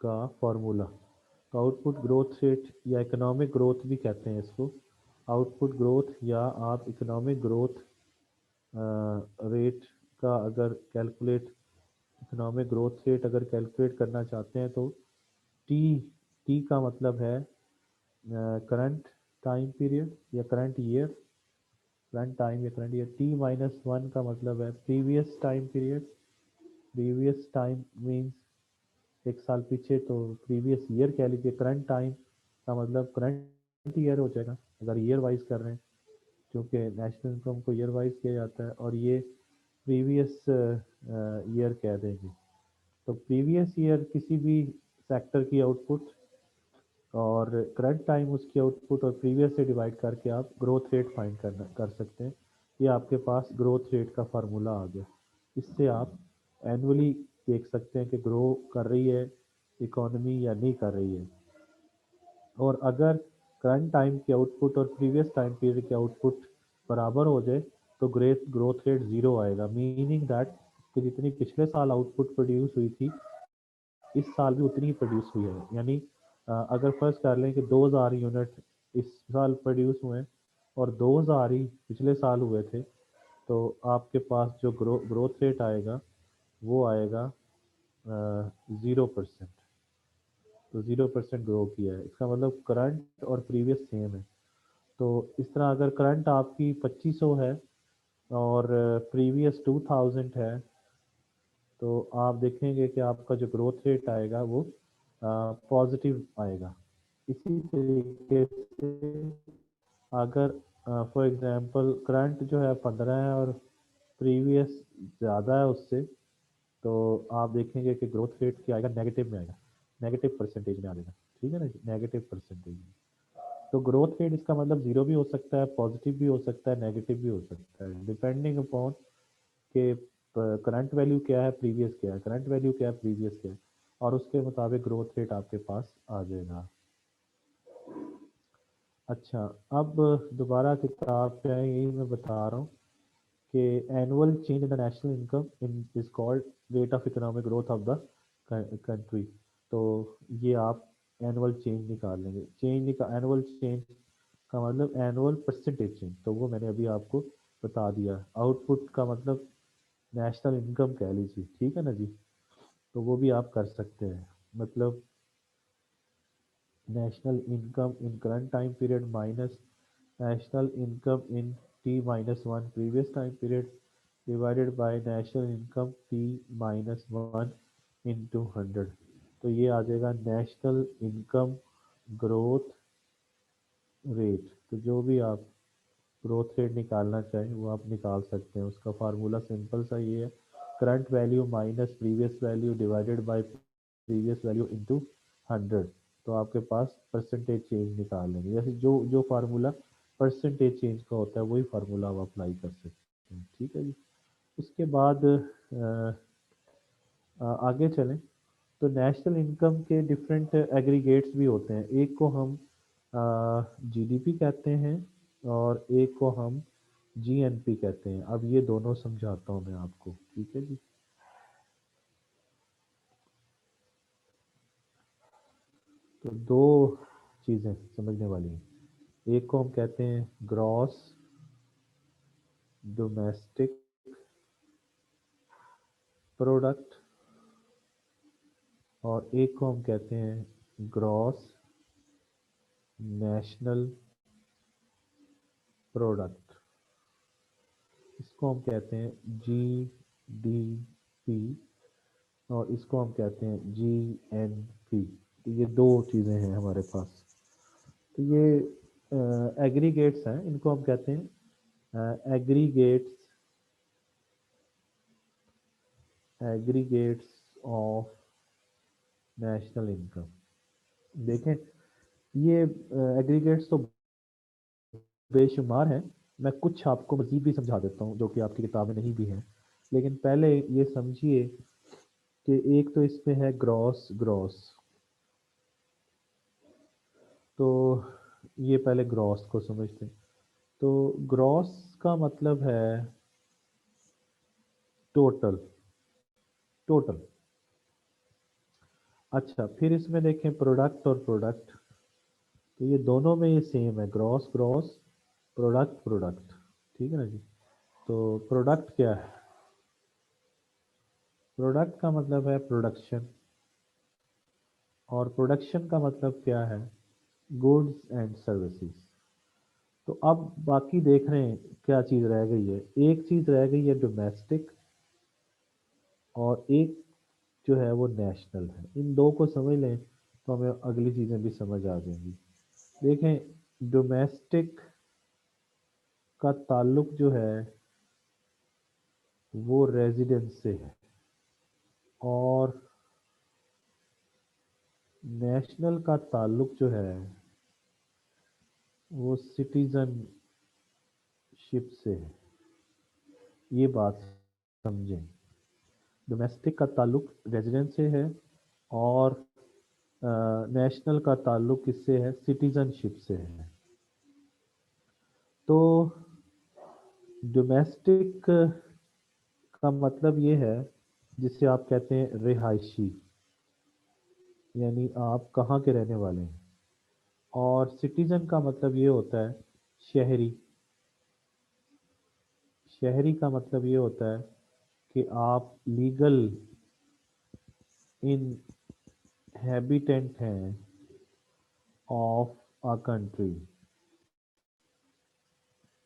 Speaker 1: का फॉर्मूला। तो आउटपुट ग्रोथ रेट या इकोनॉमिक ग्रोथ भी कहते हैं इसको। आउटपुट ग्रोथ या आप इकोनॉमिक ग्रोथ रेट का अगर कैलकुलेट, इकोनॉमिक ग्रोथ रेट अगर कैलकुलेट करना चाहते हैं तो टी, टी का मतलब है करंट टाइम पीरियड या करंट ईयर, करंट टाइम या current year. T minus one का मतलब है previous time period. Previous time means एक साल पीछे, तो प्रीवियस ईयर कह लीजिए। करंट टाइम का मतलब करंट ईयर हो जाएगा अगर ईयर वाइज कर रहे हैं, क्योंकि नेशनल इनकम को ईयर वाइज किया जाता है। और ये प्रीवियस ईयर कह देंगे। तो प्रीवियस ईयर किसी भी सेक्टर की आउटपुट और करंट टाइम उसकी आउटपुट और प्रीवियस से डिवाइड करके आप ग्रोथ रेट फाइंड करना कर सकते हैं। ये आपके पास ग्रोथ रेट का फार्मूला आ गया। इससे आप एनुअली देख सकते हैं कि ग्रो कर रही है इकोनॉमी या नहीं कर रही है। और अगर करंट टाइम की आउटपुट और प्रीवियस टाइम पीरियड की आउटपुट बराबर हो जाए तो ग्रोथ रेट ज़ीरो आएगा। मीनिंग दैट कि जितनी पिछले साल आउटपुट प्रोड्यूस हुई थी इस साल भी उतनी ही प्रोड्यूस हुई है। यानी अगर फर्स्ट कर लें कि 2000 यूनिट इस साल प्रोड्यूस हुए हैं और 2000 ही पिछले साल हुए थे, तो आपके पास जो ग्रोथ रेट आएगा वो आएगा 0%। तो 0% ग्रो किया है, इसका मतलब करंट और प्रीवियस सेम है। तो इस तरह अगर करंट आपकी 2500 है और प्रीवियस 2000 है, तो आप देखेंगे कि आपका जो ग्रोथ रेट आएगा वो पॉजिटिव आएगा। इसी तरीके से अगर फॉर एग्जांपल करंट जो है 15 है और प्रीवियस ज़्यादा है उससे, तो आप देखेंगे कि ग्रोथ रेट क्या आएगा, नेगेटिव में आएगा, नेगेटिव परसेंटेज में आ जाएगा। ठीक है ना जी, नेगेटिव परसेंटेज में। तो ग्रोथ रेट इसका मतलब जीरो भी हो सकता है, पॉजिटिव भी हो सकता है, नेगेटिव भी हो सकता है, डिपेंडिंग अपॉन के करंट वैल्यू क्या है, प्रीवियस क्या है, करंट वैल्यू क्या है, प्रीवियस क्या है, और उसके मुताबिक ग्रोथ रेट आपके पास आ जाएगा। अच्छा, अब दोबारा किताब पे आए, यही मैं बता रहा हूँ कि annual change in the national income in is called rate of economic growth of the country. तो ये आप एनुअल चेंज निकाल लेंगे। एनुअल चेंज का मतलब एनुअल परसेंटेज चेंज, तो वो मैंने अभी आपको बता दिया। आउटपुट का मतलब नेशनल इनकम कह लीजिए, ठीक है ना जी। तो वो भी आप कर सकते हैं, मतलब national income in current time period minus national income in t minus 1 previous time period divided by national income t minus 1 into 100। तो ये आ जाएगा नेशनल इनकम ग्रोथ रेट। तो जो भी आप ग्रोथ रेट निकालना चाहें वो आप निकाल सकते हैं। उसका फार्मूला सिंपल सा ये है, current value minus previous value divided by previous value into 100। तो आपके पास परसेंटेज चेंज निकाल लेंगे। जैसे जो जो फार्मूला परसेंटेज चेंज का होता है वही फार्मूला आप अप्लाई कर सकते हैं, ठीक है जी। उसके बाद आगे चलें तो नेशनल इनकम के डिफरेंट एग्रीगेट्स भी होते हैं। एक को हम जीडीपी कहते हैं और एक को हम जीएनपी कहते हैं। अब ये दोनों समझाता हूँ मैं आपको, ठीक है जी। तो दो चीज़ें समझने वाली हैं। एक को हम कहते हैं ग्रॉस डोमेस्टिक प्रोडक्ट और एक को हम कहते हैं ग्रॉस नेशनल प्रोडक्ट। इसको हम कहते हैं जीडीपी और इसको हम कहते हैं जीएनपी। तो ये दो चीज़ें हैं हमारे पास। तो ये एग्रीगेट्स हैं, इनको हम कहते हैं एग्रीगेट्स ऑफ नेशनल इनकम। देखें, ये एग्रीगेट्स तो बेशुमार हैं। मैं कुछ आपको मजीद भी समझा देता हूँ जो कि आपकी किताब में नहीं भी है। लेकिन पहले ये समझिए कि एक तो इसमें है ग्रॉस ग्रॉस। तो ये पहले ग्रॉस को समझते हैं। तो ग्रॉस का मतलब है टोटल, टोटल। अच्छा, फिर इसमें देखें प्रोडक्ट और प्रोडक्ट। तो ये दोनों में ये सेम है, ग्रॉस ग्रॉस, प्रोडक्ट प्रोडक्ट, ठीक है ना जी। तो प्रोडक्ट क्या है? प्रोडक्ट का मतलब है प्रोडक्शन, और प्रोडक्शन का मतलब क्या है? Goods and services. तो अब बाकी देख रहे हैं क्या चीज़ रह गई है। एक चीज़ रह गई है डोमेस्टिक और एक जो है वो नेशनल है। इन दो को समझ लें तो हमें अगली चीज़ें भी समझ आ जाएंगी। देखें, डोमेस्टिक का ताल्लुक जो है वो रेजिडेंस से है और नेशनल का ताल्लुक जो है वो सिटीजनशिप से है। ये बात समझें, डोमेस्टिक का ताल्लुक रेजिडेंस से है और नेशनल का ताल्लुक किससे है? सिटीजनशिप से है। तो डोमेस्टिक का मतलब ये है जिसे आप कहते हैं रिहायशी, यानी आप कहाँ के रहने वाले हैं। और सिटीजन का मतलब ये होता है शहरी। शहरी का मतलब ये होता है कि आप लीगल इनहेबिटेंट हैं ऑफ अ कंट्री।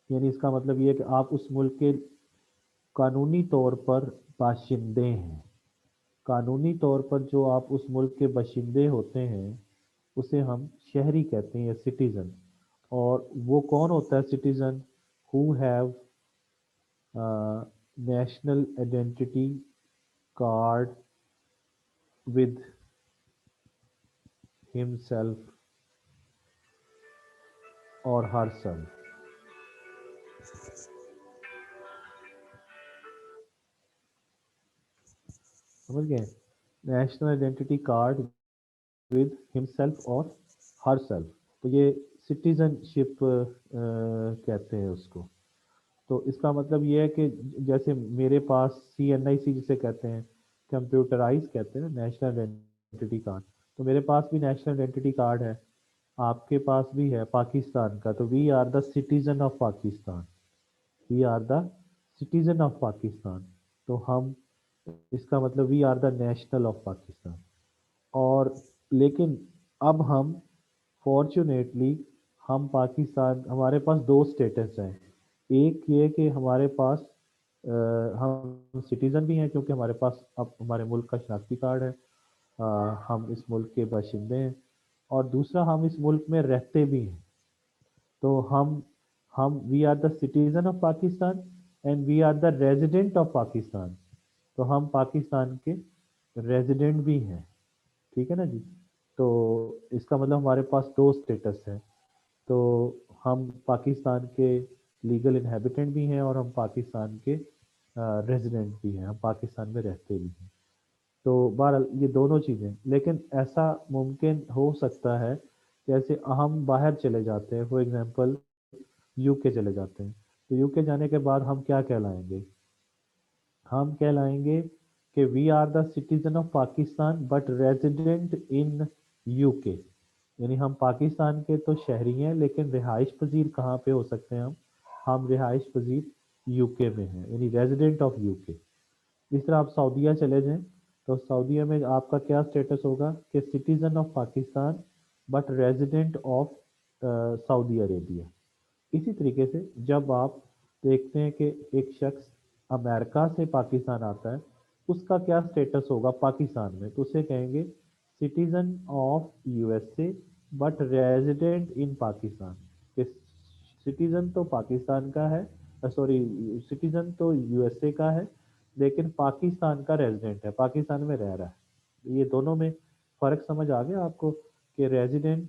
Speaker 1: यानी इसका मतलब ये है कि आप उस मुल्क के कानूनी तौर पर बाशिंदे हैं। कानूनी तौर पर जो आप उस मुल्क के बाशिंदे होते हैं उसे हम शहरी कहते हैं या सिटीजन। और वो कौन होता है citizen? Who have national identity card with himself और हर सेल्फ। समझ गए? National identity card with himself और हर सेल्फ। तो ये सिटीजनशिप कहते हैं उसको। तो इसका मतलब ये है कि जैसे मेरे पास CNIC जिसे कहते हैं, कंप्यूटराइज कहते हैं, नेशनल आइडेंटिटी कार्ड, तो मेरे पास भी नेशनल आइडेंटिटी कार्ड है, आपके पास भी है पाकिस्तान का, तो we are the citizen of Pakistan, we are the citizen of Pakistan. तो हम, इसका मतलब we are the national of Pakistan. और लेकिन अब हम फॉर्चुनेटली, हम पाकिस्तान, हमारे पास दो स्टेटस हैं। एक ये कि हमारे पास हम सिटीज़न भी हैं क्योंकि हमारे पास अब हमारे मुल्क का शनाख्ती कार्ड है, हम इस मुल्क के बाशिंदे हैं। और दूसरा, हम इस मुल्क में रहते भी हैं। तो हम we are the citizen of Pakistan and we are the resident of Pakistan. तो हम पाकिस्तान के रेजिडेंट भी हैं, ठीक है ना जी। तो इसका मतलब हमारे पास दो स्टेटस है। तो हम पाकिस्तान के लीगल इनहेबिटेंट भी हैं और हम पाकिस्तान के रेजिडेंट भी हैं, हम पाकिस्तान में रहते भी हैं। तो बहरहाल ये दोनों चीज़ें, लेकिन ऐसा मुमकिन हो सकता है जैसे हम बाहर चले जाते हैं, फॉर एग्जांपल यूके चले जाते हैं, तो यूके जाने के बाद हम क्या कहलाएंगे? हम कहलाएंगे कि we are the citizen of Pakistan but resident in UK. यानी हम पाकिस्तान के तो शहरी हैं लेकिन रिहाइश पजीर कहाँ पे हो सकते हैं? हम रिहाइश पजीर यूके में हैं, यानी रेजिडेंट ऑफ यूके। इस तरह आप सऊदीया चले जाएं, तो सऊदीया में आपका क्या स्टेटस होगा कि citizen of Pakistan but resident of Saudi Arabia. इसी तरीके से जब आप देखते हैं कि एक शख्स अमेरिका से पाकिस्तान आता है, उसका क्या स्टेटस होगा पाकिस्तान में, तो उसे कहेंगे citizen of USA but resident in Pakistan. Citizen तो पाकिस्तान का है, सॉरी, सिटीजन तो यूएसए का है लेकिन पाकिस्तान का रेजिडेंट है, पाकिस्तान में रह रहा है। ये दोनों में फर्क समझ आ गया आपको कि रेजिडेंट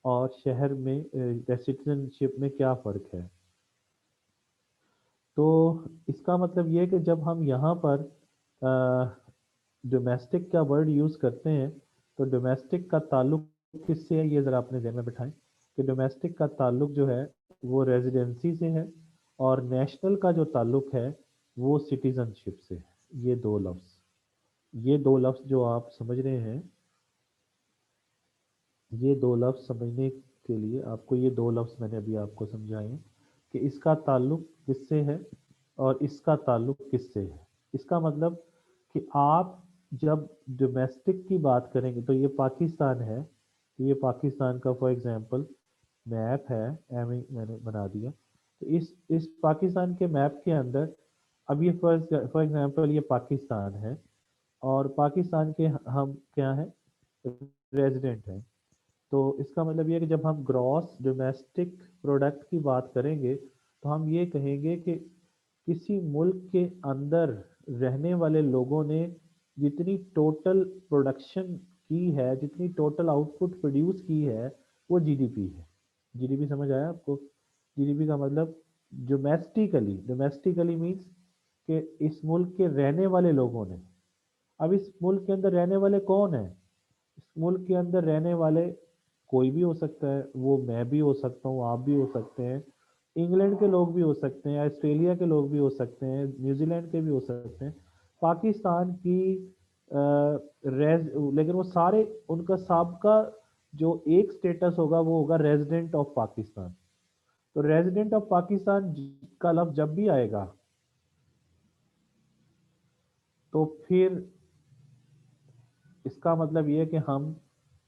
Speaker 1: और शहर में सिटीजनशिप में क्या फ़र्क है? तो इसका मतलब ये है कि जब हम यहाँ पर डोमेस्टिक का वर्ड यूज़ करते हैं, तो डोमेस्टिक का ताल्लुक किससे है, ये ज़रा अपने ज़हन में बिठाएं कि डोमेस्टिक का ताल्लुक जो है वो रेजिडेंसी से है, और नेशनल का जो ताल्लुक है वो सिटीजनशिप से है। ये दो लफ्ज़, ये दो लफ्ज़ जो आप समझ रहे हैं, ये दो लफ्ज़ समझने के लिए आपको ये दो लफ्ज़ मैंने अभी आपको समझाए हैं कि इसका ताल्लुक किससे है और इसका ताल्लुक किससे है। इसका मतलब कि आप जब डोमेस्टिक की बात करेंगे तो ये पाकिस्तान है, तो ये पाकिस्तान का फॉर एग्जांपल मैप है, एम मैंने बना दिया। तो इस पाकिस्तान के मैप के अंदर, अब ये फॉर एग्जांपल ये पाकिस्तान है और पाकिस्तान के हम क्या है, रेजिडेंट हैं। तो इसका मतलब ये है कि जब हम ग्रॉस डोमेस्टिक प्रोडक्ट की बात करेंगे तो हम ये कहेंगे कि किसी मुल्क के अंदर रहने वाले लोगों ने जितनी टोटल प्रोडक्शन की है, जितनी टोटल आउटपुट प्रोड्यूस की है, वो जीडीपी है। जीडीपी समझ आया आपको? जीडीपी का मतलब डोमेस्टिकली, डोमेस्टिकली मीन्स कि इस मुल्क के रहने वाले लोगों ने। अब इस मुल्क के अंदर रहने वाले कौन है? इस मुल्क के अंदर रहने वाले कोई भी हो सकता है, वो मैं भी हो सकता हूँ, आप भी हो सकते हैं, इंग्लैंड के लोग भी हो सकते हैं, ऑस्ट्रेलिया के लोग भी हो सकते हैं, न्यूजीलैंड के भी हो सकते हैं, पाकिस्तान की लेकिन वो सारे, उनका सबका जो एक स्टेटस होगा वो होगा रेजिडेंट ऑफ पाकिस्तान। तो रेजिडेंट ऑफ पाकिस्तान का लफ्ज जब भी आएगा तो फिर इसका मतलब ये है कि हम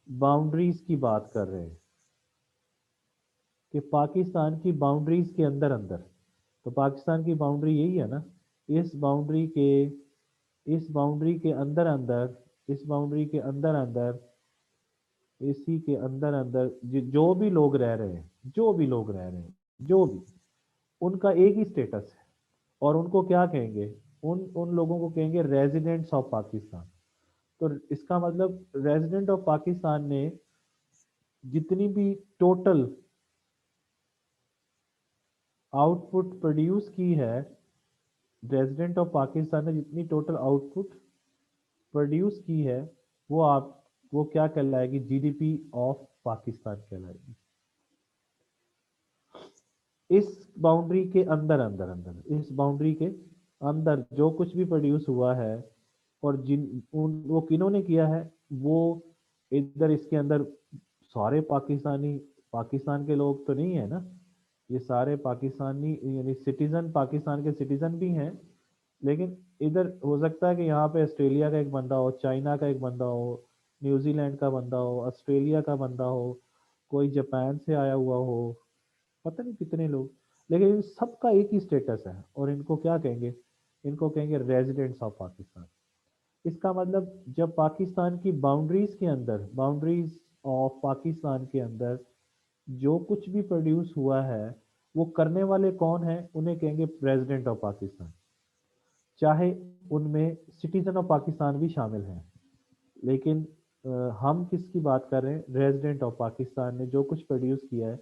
Speaker 1: बाउंड्रीज की बात कर रहे हैं कि पाकिस्तान की बाउंड्रीज के अंदर अंदर, तो पाकिस्तान की बाउंड्री यही है ना, इस बाउंड्री के इस बाउंड्री के अंदर अंदर, इस बाउंड्री के अंदर अंदर, इसी के अंदर अंदर जो भी लोग रह रहे हैं, जो भी लोग रह रहे हैं, जो भी, उनका एक ही स्टेटस है। और उनको क्या कहेंगे? उन उन लोगों को कहेंगे रेजिडेंट्स ऑफ पाकिस्तान। तो इसका मतलब रेजिडेंट ऑफ पाकिस्तान ने जितनी भी टोटल आउटपुट प्रोड्यूस की है, रेजिडेंट ऑफ पाकिस्तान ने जितनी टोटल आउटपुट प्रोड्यूस की है, वो क्या कहलाएगी? जीडीपी ऑफ पाकिस्तान कहलाएगी। इस बाउंड्री के अंदर अंदर अंदर इस बाउंड्री के अंदर जो कुछ भी प्रोड्यूस हुआ है, और वो किन्होंने किया है, वो इधर इसके अंदर सारे पाकिस्तानी, पाकिस्तान के लोग तो नहीं है ना, ये सारे पाकिस्तानी यानी सिटीजन, पाकिस्तान के सिटीजन भी हैं, लेकिन इधर हो सकता है कि यहाँ पे ऑस्ट्रेलिया का एक बंदा हो, चाइना का एक बंदा हो, न्यूजीलैंड का बंदा हो, ऑस्ट्रेलिया का बंदा हो, कोई जापान से आया हुआ हो, पता नहीं कितने लोग, लेकिन इन सबका एक ही स्टेटस है, और इनको क्या कहेंगे, इनको कहेंगे रेजिडेंट्स ऑफ पाकिस्तान। इसका मतलब जब पाकिस्तान की बाउंड्रीज के अंदर, बाउंड्रीज ऑफ पाकिस्तान के अंदर जो कुछ भी प्रोड्यूस हुआ है, वो करने वाले कौन है, उन्हें कहेंगे प्रेसिडेंट ऑफ पाकिस्तान, चाहे उनमें सिटीजन ऑफ पाकिस्तान भी शामिल हैं। लेकिन हम किसकी बात कर रहे हैं, रेजिडेंट ऑफ पाकिस्तान ने जो कुछ प्रोड्यूस किया है।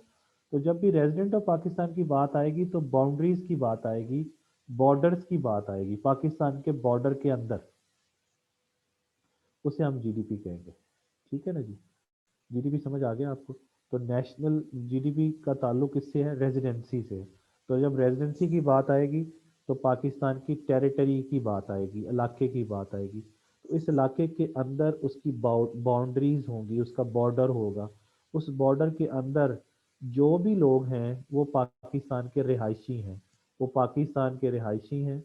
Speaker 1: तो जब भी रेजिडेंट ऑफ पाकिस्तान की बात आएगी तो बाउंड्रीज की बात आएगी, बॉर्डर्स की बात आएगी, पाकिस्तान के बॉर्डर के अंदर, उसे हम जीडीपी कहेंगे। ठीक है ना जी, जीडीपी समझ आ गया आपको। तो नेशनल जीडीपी का ताल्लुक किससे है, रेजिडेंसी से। तो जब रेजिडेंसी की बात आएगी तो पाकिस्तान की टेरिटरी की बात आएगी, इलाके की बात आएगी। तो इस इलाके के अंदर उसकी बाउंड्रीज होंगी, उसका बॉर्डर होगा, उस बॉर्डर के अंदर जो भी लोग हैं वो पाकिस्तान के रिहायशी हैं, वो पाकिस्तान के रिहायशी हैं,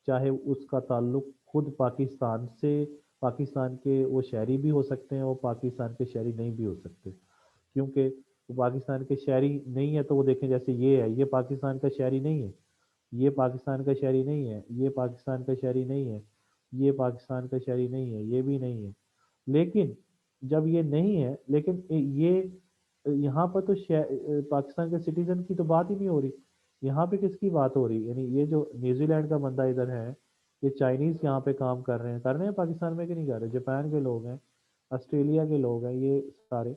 Speaker 1: चाहे उसका ताल्लुक खुद पाकिस्तान से, पाकिस्तान के वो शहरी भी हो सकते हैं, वो पाकिस्तान के शहरी नहीं भी हो सकते, क्योंकि वो पाकिस्तान के शहरी नहीं है तो वो देखें, जैसे ये है, ये पाकिस्तान का शहरी नहीं है, ये पाकिस्तान का शहरी नहीं है, ये पाकिस्तान का शहरी नहीं है, ये पाकिस्तान का शहरी नहीं है, ये भी नहीं है। लेकिन जब ये नहीं है, लेकिन ये यहाँ पर तो पाकिस्तान के सिटीजन की तो बात ही नहीं हो रही, यहाँ पे किसकी बात हो रही, यानी ये जो न्यूजीलैंड का बंदा इधर है, ये चाइनीज यहाँ पे काम कर रहे हैं पाकिस्तान में कि नहीं कर रहे, जापान के लोग हैं, ऑस्ट्रेलिया के लोग हैं, ये सारे,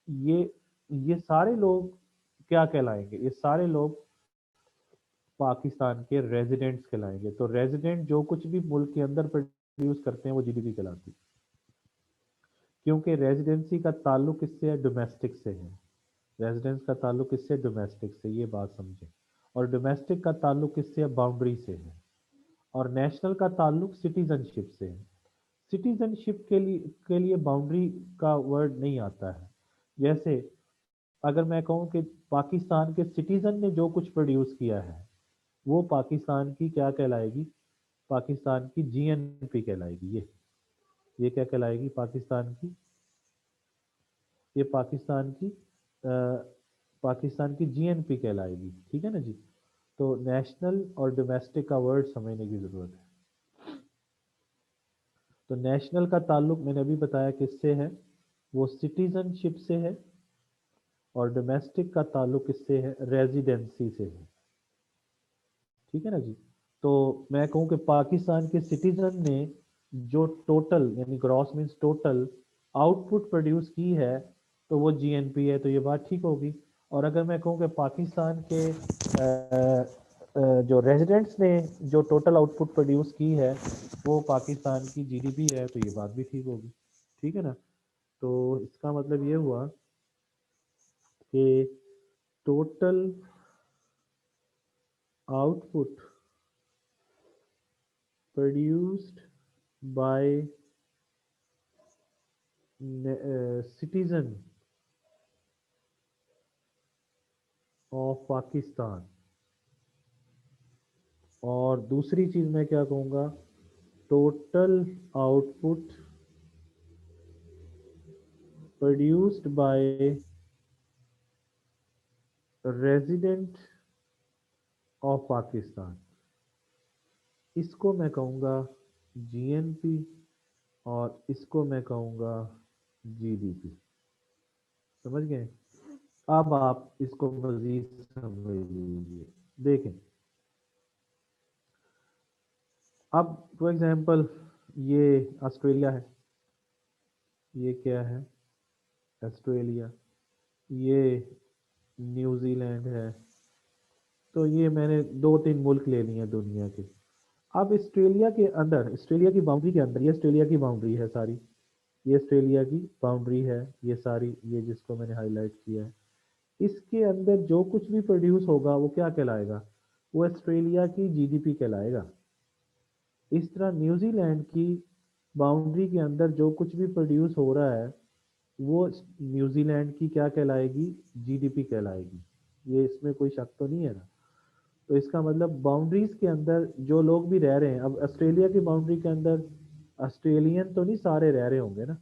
Speaker 1: ये ये सारे लोग क्या कहलाएंगे, ये सारे लोग पाकिस्तान के रेजिडेंट्स कहलाएंगे। तो रेजिडेंट जो कुछ भी मुल्क के अंदर प्रोड्यूस करते हैं वो जीडीपी कहलाती है, क्योंकि रेजिडेंसी का ताल्लुक किससे है, डोमेस्टिक से है। रेजिडेंस का ताल्लुक किससे, डोमेस्टिक से, ये बात समझें। और डोमेस्टिक का ताल्लुक किससे है, बाउंड्री से है। और नेशनल का ताल्लुक सिटीजनशिप से है। सिटीजनशिप के लिए बाउंड्री का वर्ड नहीं आता है। जैसे अगर मैं कहूँ कि पाकिस्तान के सिटीजन ने जो कुछ प्रोड्यूस किया है, वो पाकिस्तान की क्या कहलाएगी, पाकिस्तान की जीएनपी कहलाएगी। ये क्या कहलाएगी, पाकिस्तान की, ये पाकिस्तान की जीएनपी कहलाएगी। ठीक है ना जी। तो नेशनल और डोमेस्टिक का वर्ड समझने की जरूरत है। तो नेशनल का ताल्लुक मैंने अभी बताया किससे है, वो सिटीजनशिप से है, और डोमेस्टिक का ताल्लुक किससे है, रेजिडेंसी से है। ठीक है ना जी। तो मैं कहूँ कि पाकिस्तान के सिटीजन ने जो टोटल, यानी gross means total output produce की है, तो वो जीएनपी है, तो ये बात ठीक होगी। और अगर मैं कहूँ कि पाकिस्तान के जो रेजिडेंट्स ने जो टोटल आउटपुट प्रोड्यूस की है, वो पाकिस्तान की जीडीपी है, तो ये बात भी ठीक होगी। ठीक है ना। तो इसका मतलब ये हुआ कि total output produced by citizen of Pakistan. और दूसरी चीज मैं क्या कहूँगा, total output produced by resident of Pakistan, इसको मैं कहूँगा जीएनपी, और इसको मैं कहूँगा जीडीपी। समझ गए। अब आप इसको मजीद समझ लीजिए। देखें, अब फॉर एग्जांपल ये ऑस्ट्रेलिया है, ये क्या है, ऑस्ट्रेलिया, ये न्यूजीलैंड है। तो ये मैंने दो तीन मुल्क ले लिए हैं दुनिया के। अब ऑस्ट्रेलिया के अंदर, ऑस्ट्रेलिया की बाउंड्री के अंदर, ये ऑस्ट्रेलिया की बाउंड्री है सारी, ये ऑस्ट्रेलिया की बाउंड्री है ये सारी, ये जिसको मैंने हाईलाइट किया है, इसके अंदर जो कुछ भी प्रोड्यूस होगा वो क्या कहलाएगा, वो ऑस्ट्रेलिया की जीडीपी कहलाएगा। इस तरह न्यूजीलैंड की बाउंड्री के अंदर जो कुछ भी प्रोड्यूस हो रहा है वो न्यूजीलैंड की क्या कहलाएगी, जीडीपी कहलाएगी। ये इसमें कोई शक तो नहीं है ना। तो इसका मतलब बाउंड्रीज के अंदर जो लोग भी रह रहे हैं, अब ऑस्ट्रेलिया की बाउंड्री के अंदर ऑस्ट्रेलियन तो नहीं सारे रह रहे होंगे ना,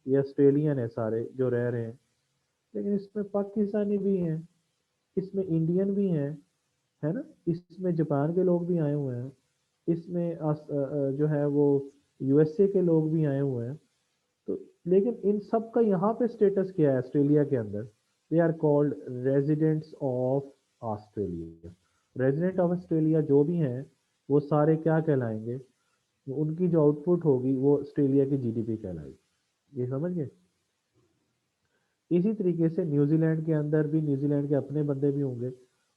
Speaker 1: ये ऑस्ट्रेलियन है सारे जो रह रहे हैं, लेकिन इसमें पाकिस्तानी भी हैं, इसमें इंडियन भी हैं, है ना, इसमें जापान के लोग भी आए हुए हैं, इसमें जो है वो यूएसए के लोग भी आए हुए हैं। तो लेकिन इन सब का यहाँ पे स्टेटस क्या है ऑस्ट्रेलिया के अंदर, they are called residents of Australia. Resident of Australia जो भी हैं वो सारे क्या कहलाएंगे, उनकी जो आउटपुट होगी वो ऑस्ट्रेलिया की जीडीपी कहलाएगी। ये समझ गए। इसी तरीके से न्यूजीलैंड के अंदर भी न्यूजीलैंड के अपने बंदे भी होंगे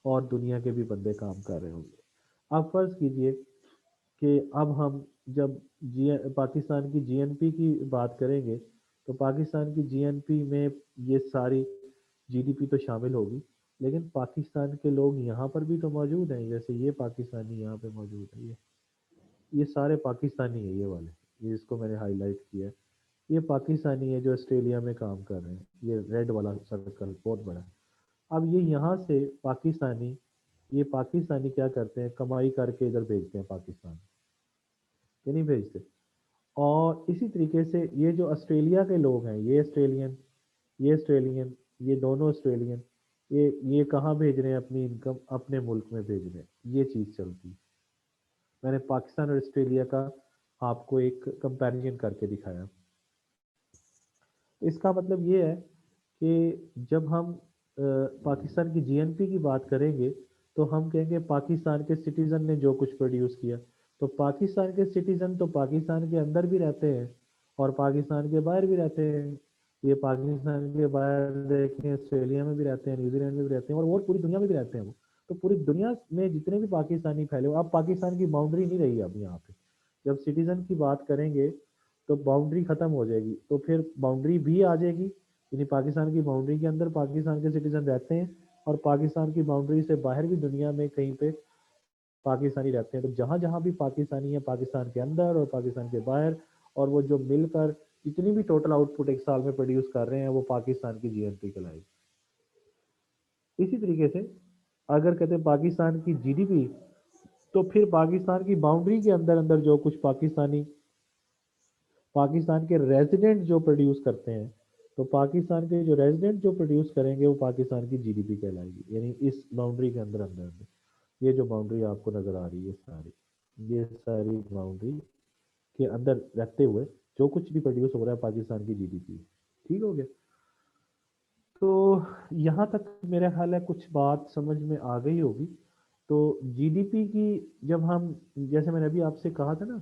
Speaker 1: और दुनिया के भी बंदे काम कर रहे होंगे। अब फर्ज कीजिए कि अब हम जब पाकिस्तान की जीएनपी की बात करेंगे तो पाकिस्तान की जीएनपी में ये सारी जीडीपी तो शामिल होगी, लेकिन पाकिस्तान के लोग यहाँ पर भी तो मौजूद हैं, जैसे ये पाकिस्तानी यहाँ पे मौजूद है, ये सारे पाकिस्तानी है, ये वाले, ये इसको मैंने हाईलाइट किया है, ये पाकिस्तानी है जो ऑस्ट्रेलिया में काम कर रहे हैं, ये रेड वाला सर्कल बहुत बड़ा है। अब ये यहाँ से पाकिस्तानी, ये पाकिस्तानी क्या करते हैं, कमाई करके इधर भेजते हैं पाकिस्तान, ये नहीं भेजते। और इसी तरीके से ये जो ऑस्ट्रेलिया के लोग हैं, ये ऑस्ट्रेलियन, ये ऑस्ट्रेलियन, ये दोनों ऑस्ट्रेलियन, ये कहाँ भेज रहे हैं अपनी इनकम, अपने मुल्क में भेज रहे हैं, ये चीज़ चलती है। मैंने पाकिस्तान और ऑस्ट्रेलिया का आपको एक कंपैरिजन करके दिखाया। इसका मतलब ये है कि जब हम पाकिस्तान की जीएनपी की बात करेंगे तो हम कहेंगे पाकिस्तान के सिटीजन ने जो कुछ प्रोड्यूस किया, तो पाकिस्तान के सिटीजन तो पाकिस्तान के अंदर भी रहते हैं और पाकिस्तान के बाहर भी रहते हैं। ये पाकिस्तान के बाहर देखें, ऑस्ट्रेलिया में भी रहते हैं, न्यूजीलैंड में भी रहते हैं और पूरी दुनिया में भी रहते हैं वो। तो पूरी दुनिया में जितने भी पाकिस्तानी फैले हो, अब पाकिस्तान की बाउंड्री नहीं रही अब यहाँ पे। जब सिटीजन की बात करेंगे तो बाउंड्री खत्म हो जाएगी, तो फिर बाउंड्री भी आ जाएगी, यानी पाकिस्तान की बाउंड्री के अंदर पाकिस्तान के सिटीजन रहते हैं और पाकिस्तान की बाउंड्री से बाहर भी दुनिया में कहीं पे पाकिस्तानी रहते हैं। तो जहां जहां भी पाकिस्तानी है, पाकिस्तान के अंदर और पाकिस्तान के बाहर, और वो जो मिलकर जितनी भी टोटल आउटपुट एक साल में प्रोड्यूस कर रहे हैं वो पाकिस्तान की जीएनपी कहलाएगी। इसी तरीके से अगर कहते हैं पाकिस्तान की जीडीपी, तो फिर पाकिस्तान की बाउंड्री के अंदर अंदर जो कुछ पाकिस्तानी, पाकिस्तान के रेजिडेंट जो प्रोड्यूस करते हैं, तो पाकिस्तान के जो रेजिडेंट जो प्रोड्यूस करेंगे वो पाकिस्तान की जीडीपी कहलाएगी, यानी इस बाउंड्री के अंदर अंदर में। ये जो बाउंड्री आपको नज़र आ रही है सारी, ये सारी बाउंड्री के अंदर रहते हुए जो कुछ भी प्रोड्यूस हो रहा है पाकिस्तान की जीडीपी। ठीक हो गया। तो यहाँ तक मेरा ख्याल है कुछ बात समझ में आ गई होगी। तो जीडीपी की जब हम, जैसे मैंने अभी आपसे कहा था ना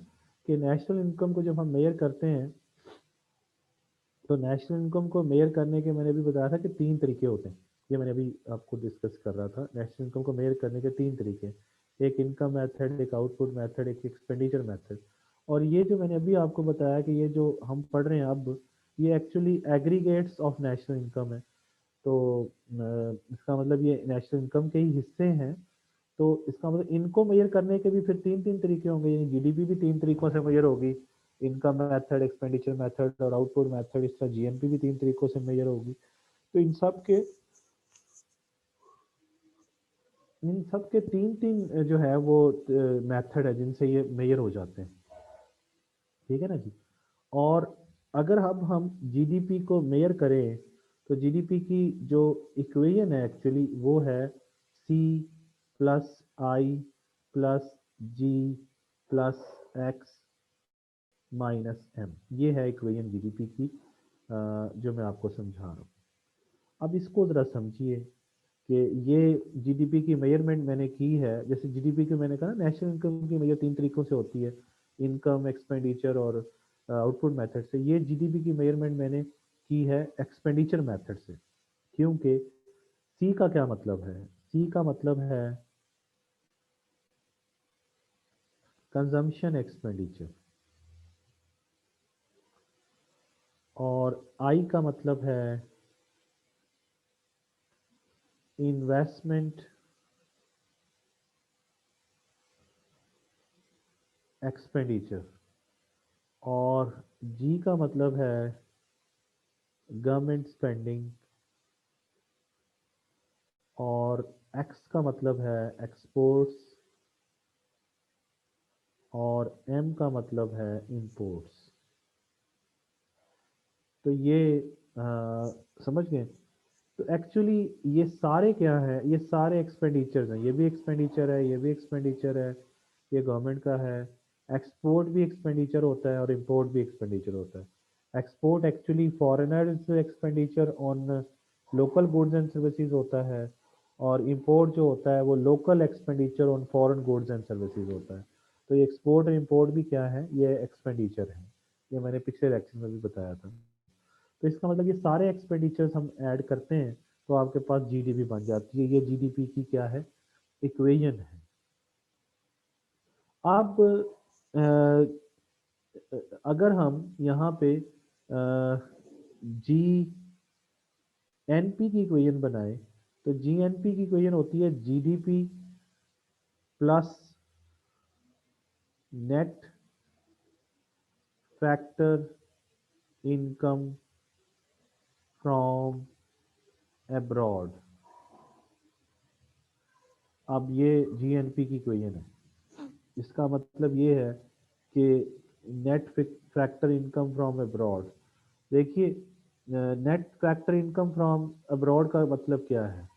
Speaker 1: कि नेशनल इनकम को जब हम मेजर करते हैं, तो नेशनल इनकम को मेजर करने के मैंने अभी बताया था कि तीन तरीके होते हैं। ये मैंने अभी आपको डिस्कस कर रहा था, नेशनल इनकम को मेजर करने के तीन तरीके, एक इनकम मेथड, एक आउटपुट मेथड, एक एक्सपेंडिचर मेथड। और ये जो मैंने अभी आपको बताया कि ये जो हम पढ़ रहे हैं अब, ये actually aggregates of national income है। तो इसका मतलब ये नेशनल इनकम के ही हिस्से हैं। तो इसका मतलब इनको मेजर करने के भी फिर तीन तीन तरीके होंगे, यानी जीडीपी भी तीन तरीकों से मेजर होगी, इनकम मेथड, एक्सपेंडिचर मेथड और आउटपुट मेथड। इस तरह जीएनपी भी तीन तरीकों से मेजर होगी। तो इन सब के तीन तीन जो है वो मेथड है जिनसे ये मेजर हो जाते हैं। ठीक है ना जी। और अगर अब हम जीडीपी को मेजर करें तो जीडीपी की जो इक्वेशन है एक्चुअली वो है सी प्लस आई प्लस जी प्लस एक्स माइनस एम। ये है इक्वेशन जीडीपी की, जो मैं आपको समझा रहा हूँ। अब इसको ज़रा समझिए कि ये जीडीपी की मेजरमेंट मैंने की है। जैसे जीडीपी की मैंने कहा नेशनल इनकम की मेजर तीन तरीकों से होती है, इनकम, एक्सपेंडिचर और आउटपुट मेथड से। ये जीडीपी की मेजरमेंट मैंने की है एक्सपेंडिचर मेथड से, क्योंकि सी का क्या मतलब है, सी का मतलब है कंजम्पशन एक्सपेंडिचर, और आई का मतलब है इन्वेस्टमेंट एक्सपेंडिचर, और जी का मतलब है गवर्नमेंट स्पेंडिंग, और एक्स का मतलब है एक्सपोर्ट्स, और एम का मतलब है इंपोर्ट्स। तो ये समझ गए। तो एक्चुअली ये सारे क्या है, ये सारे एक्सपेंडिचर्स हैं, ये भी एक्सपेंडिचर है, ये भी एक्सपेंडिचर है, ये गवर्नमेंट का है। एक्सपोर्ट भी एक्सपेंडिचर होता है और इंपोर्ट भी एक्सपेंडिचर होता है। Export actually foreigners expenditure on local goods and services होता है, और इंपोर्ट जो होता है वो local expenditure on foreign goods and services होता है। तो ये एक्सपोर्ट और इंपोर्ट भी क्या है, ये एक्सपेंडिचर है। ये मैंने पिछले लेक्चर में भी बताया था। तो इसका मतलब ये सारे एक्सपेंडिचर्स हम ऐड करते हैं तो आपके पास जीडीपी बन जाती है। ये जीडीपी की क्या है, इक्वेशन है। अब अगर हम यहाँ पे जी एन पी की इक्वेशन बनाए, तो जी एन पी की इक्वेशन होती है GDP plus net factor income from abroad. अब ये जी एन पी की इक्वेशन है। इसका मतलब ये है कि net factor income from abroad, देखिए net factor income from abroad का मतलब क्या है,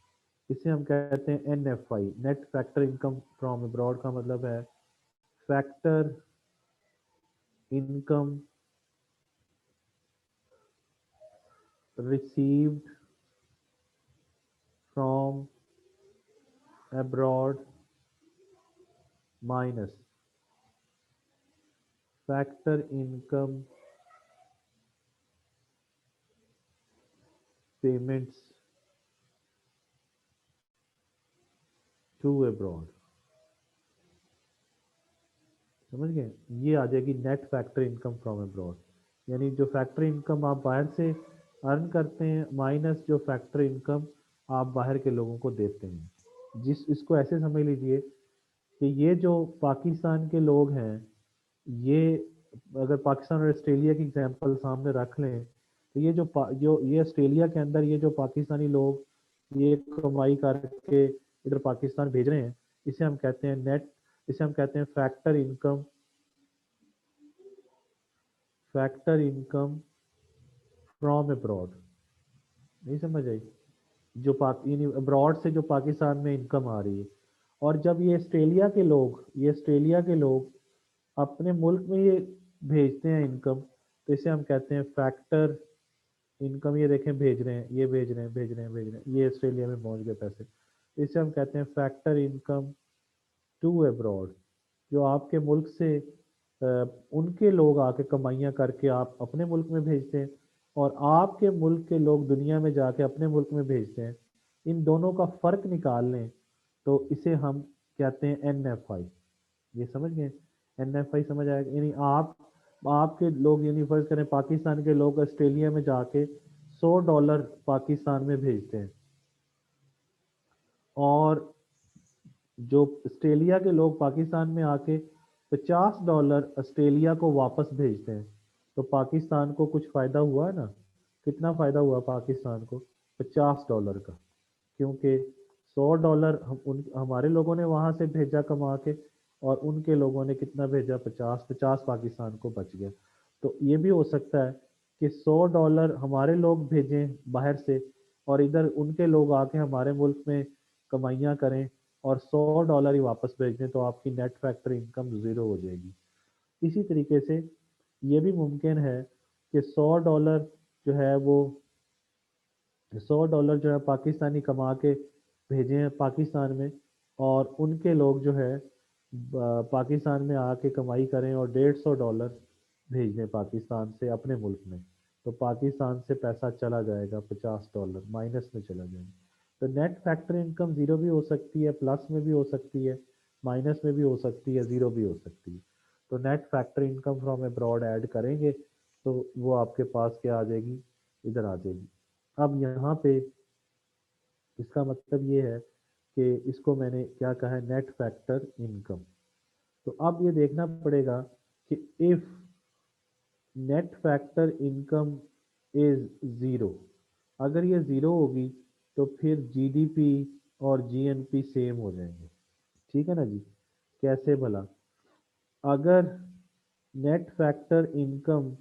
Speaker 1: इसे हम कहते हैं N F I. Net factor income from abroad का मतलब है factor income received from abroad minus factor income payments to abroad. समझ गए, ये आ जाएगी net factor income from abroad. यानी जो फैक्टर इनकम आप बाहर से अर्न करते हैं माइनस जो फैक्टर इनकम आप बाहर के लोगों को देते हैं। जिस इसको ऐसे समझ लीजिए कि ये जो पाकिस्तान के लोग हैं, ये अगर पाकिस्तान और ऑस्ट्रेलिया की एग्जांपल सामने रख लें, तो ये जो ये ऑस्ट्रेलिया के अंदर ये जो पाकिस्तानी लोग ये कमाई करके इधर पाकिस्तान भेज रहे हैं, इसे हम कहते हैं नेट, इसे हम कहते हैं फैक्टर इनकम फ्रॉम अब्रॉड। नहीं समझ आई, जो यानी अब्रॉड से जो पाकिस्तान में इनकम आ रही है। और जब ये ऑस्ट्रेलिया के लोग अपने मुल्क में ये भेजते हैं इनकम, तो इसे हम कहते हैं फैक्टर इनकम। ये देखें भेज रहे हैं, ये भेज रहे हैं, भेज रहे हैं, भेज रहे हैं, ये ऑस्ट्रेलिया में पहुंच गए पैसे, तो इसे हम कहते हैं फैक्टर इनकम टू अब्रॉड। जो आपके मुल्क से उनके लोग आके कमाइयाँ करके आप अपने मुल्क में भेजते हैं, और आपके मुल्क के लोग दुनिया में जाके अपने मुल्क में भेजते हैं, इन दोनों का फ़र्क निकाल लें तो इसे हम कहते हैं एन एफ आई। ये समझ गए, एन एफ आई समझ आएगा। यानी आपके लोग, यानी फर्ज करें पाकिस्तान के लोग ऑस्ट्रेलिया में जाके $100 पाकिस्तान में भेजते हैं, और जो ऑस्ट्रेलिया के लोग पाकिस्तान में आके $50 ऑस्ट्रेलिया को वापस भेजते हैं, तो पाकिस्तान को कुछ फ़ायदा हुआ है ना। कितना फ़ायदा हुआ पाकिस्तान को, $50 का। क्योंकि $100 हमारे लोगों ने वहाँ से भेजा कमा के, और उनके लोगों ने कितना भेजा, 50 पाकिस्तान को बच गया। तो ये भी हो सकता है कि $100 हमारे लोग भेजें बाहर से, और इधर उनके लोग आके हमारे मुल्क में कमाइयाँ करें और $100 ही वापस भेज दें, तो आपकी नेट फैक्टर इनकम ज़ीरो हो जाएगी। इसी तरीके से ये भी मुमकिन है कि $100 जो है वो $100 जो है पाकिस्तानी कमा के भेजे हैं पाकिस्तान में, और उनके लोग जो है पाकिस्तान में आके कमाई करें और $150 भेज दें पाकिस्तान से अपने मुल्क में, तो पाकिस्तान से पैसा चला जाएगा, $50 माइनस में चला जाएगा। तो नेट फैक्टर इनकम ज़ीरो भी हो सकती है, प्लस में भी हो सकती है, माइनस में भी हो सकती है, ज़ीरो भी हो सकती है। तो net factor income from abroad add करेंगे तो वो आपके पास क्या आ जाएगी, इधर आ जाएगी। अब यहाँ पे इसका मतलब ये है कि इसको मैंने क्या कहा है, नेट फैक्टर इनकम। तो अब ये देखना पड़ेगा कि if net factor income is zero, अगर ये ज़ीरो होगी तो फिर जीडीपी और जीएनपी सेम हो जाएंगे। ठीक है ना जी। कैसे भला? अगर नेट फैक्टर इनकम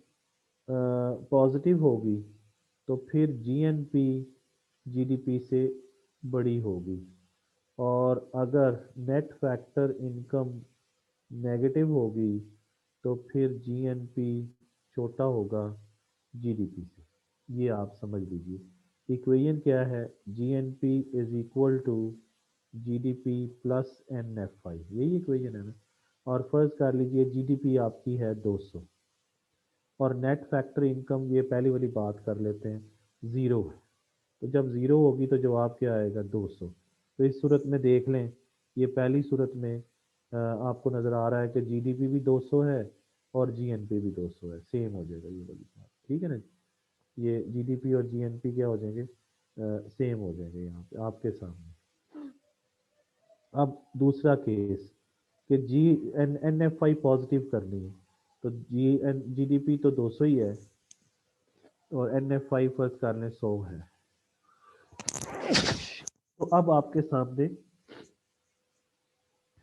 Speaker 1: पॉजिटिव होगी तो फिर जीएनपी जीडीपी से बड़ी होगी, और अगर नेट फैक्टर इनकम नेगेटिव होगी तो फिर जीएनपी छोटा होगा जीडीपी से। ये आप समझ लीजिए इक्वेशन क्या है, GNP is equal to GDP plus NFI, यही इक्वेशन है ना। और फर्ज कर लीजिए जीडीपी आपकी है 200 और नेट फैक्टर इनकम, ये पहली वाली बात कर लेते हैं, ज़ीरो है। तो जब ज़ीरो होगी तो जवाब क्या आएगा, 200। तो इस सूरत में देख लें, ये पहली सूरत में आपको नज़र आ रहा है कि जीडीपी भी 200 है और जीएनपी भी 200 है, सेम हो जाएगा ये वाली बात। ठीक है ना, ये जीडीपी और जीएनपी क्या हो जाएंगे, सेम हो जाएंगे यहाँ पे आपके सामने। अब दूसरा केस कि G N N F I positive करनी है, तो जीडीपी तो 200 ही है और एन एफ आई फर्ज कर लें 100 है। तो अब आपके सामने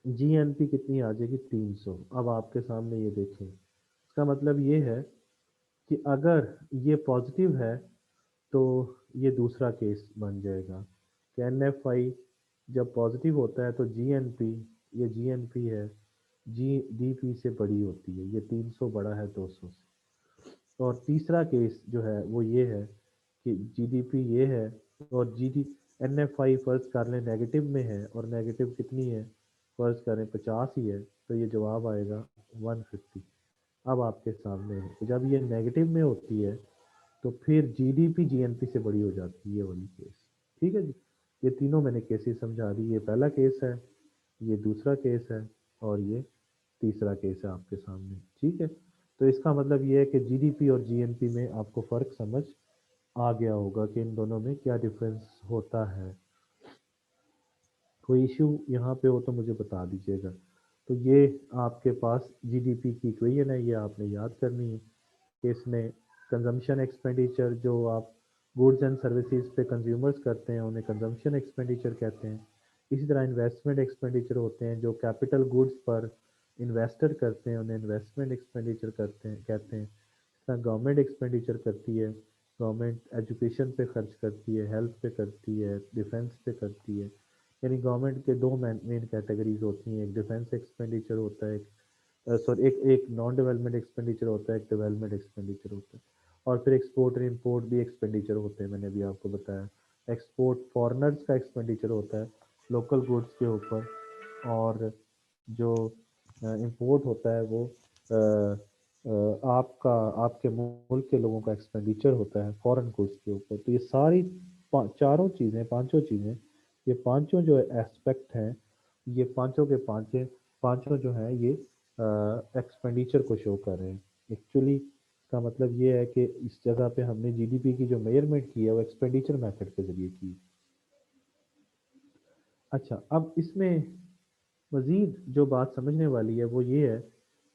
Speaker 1: जीएनपी कितनी आ जाएगी, 300। अब आपके सामने ये देखें, इसका मतलब ये है कि अगर ये पॉजिटिव है तो ये दूसरा केस बन जाएगा कि एन एफ आई जब पॉजिटिव होता है तो जीएनपी, ये जीएनपी है, जीडीपी से बड़ी होती है, ये 300 बड़ा है 200 से। और तीसरा केस जो है वो ये है कि जीडीपी ये है और जीडी एनएफआई फर्ज कर लें नेगेटिव में है, और नेगेटिव कितनी है, फर्ज करें 50 ही है, तो ये जवाब आएगा 150। अब आपके सामने है कि जब ये नेगेटिव में होती है तो फिर जीडीपी जीएनपी से बड़ी हो जाती है, ये वाली केस। ठीक है जी। ये तीनों मैंने केसेस समझा दी, ये पहला केस है, ये दूसरा केस है, और ये तीसरा केस है आपके सामने। ठीक है, तो इसका मतलब ये है कि जीडीपी और जीएनपी में आपको फ़र्क समझ आ गया होगा कि इन दोनों में क्या डिफरेंस होता है। कोई इशू यहाँ पे हो तो मुझे बता दीजिएगा। तो ये आपके पास जीडीपी की इक्वेशन है, ये आपने याद करनी है कि इसमें कंजम्पशन एक्सपेंडिचर, जो आप गुड्स एंड सर्विसेज पे कंज्यूमर्स करते हैं उन्हें कंजम्पशन एक्सपेंडिचर कहते हैं। इसी तरह इन्वेस्टमेंट एक्सपेंडिचर होते हैं, जो कैपिटल गुड्स पर इन्वेस्टर करते हैं उन्हें इन्वेस्टमेंट एक्सपेंडिचर करते हैं कहते हैं। इस तरह गवर्नमेंट एक्सपेंडिचर करती है, गवर्नमेंट एजुकेशन पे खर्च करती है, हेल्थ पे करती है, डिफेंस पे करती है। यानी गवर्नमेंट के दो मेन कैटेगरीज होती हैं, एक डिफेंस एक्सपेंडिचर होता है, सॉरी एक एक नॉन डेवलपमेंट एक्सपेंडिचर होता है, एक डेवलपमेंट एक्सपेंडिचर होता है, और फिर एक्सपोर्ट और इंपोर्ट भी एक्सपेंडिचर होते हैं, मैंने अभी आपको बताया। एक्सपोर्ट फॉरेनर्स का एक्सपेंडिचर होता है लोकल गुड्स के ऊपर, और जो इंपोर्ट होता है वो आपका आपके मुल्क के लोगों का एक्सपेंडिचर होता है फॉरेन गुड्स के ऊपर। तो ये सारी चारों चीज़ें, पांचों चीज़ें, ये पांचों जो एस्पेक्ट हैं, ये पांचों के पांचों पांचों जो हैं ये एक्सपेंडिचर को शो कर रहे हैं। एक्चुअली इसका मतलब ये है कि इस जगह पे हमने जीडीपी की जो मेजरमेंट की है वो एक्सपेंडिचर मेथड के जरिए की। अच्छा, अब इसमें मज़ीद जो बात समझने वाली है वो ये है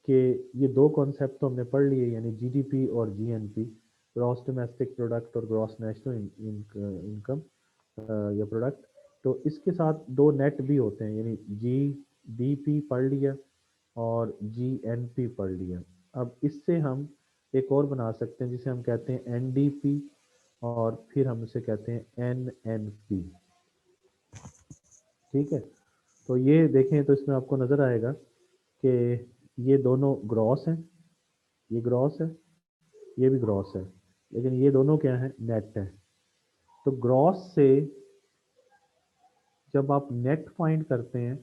Speaker 1: कि ये दो कॉन्सेप्ट तो हमने पढ़ लिए, यानी जीडीपी और जीएनपी, ग्रॉस डोमेस्टिक प्रोडक्ट और ग्रॉस नेशनल इनकम या प्रोडक्ट। तो इसके साथ दो नेट भी होते हैं, यानी जीडीपी पढ़ लिया और जीएनपी पढ़ लिया। अब इससे हम एक और बना सकते हैं जिसे हम कहते हैं एनडीपी, और फिर हम उसे कहते हैं एनएनपी। ठीक है, तो ये देखें तो इसमें आपको नज़र आएगा कि ये दोनों ग्रॉस हैं, ये ग्रॉस है, ये भी ग्रॉस है, लेकिन ये दोनों क्या है, नेट है। तो ग्रॉस से जब आप नेट फाइंड करते हैं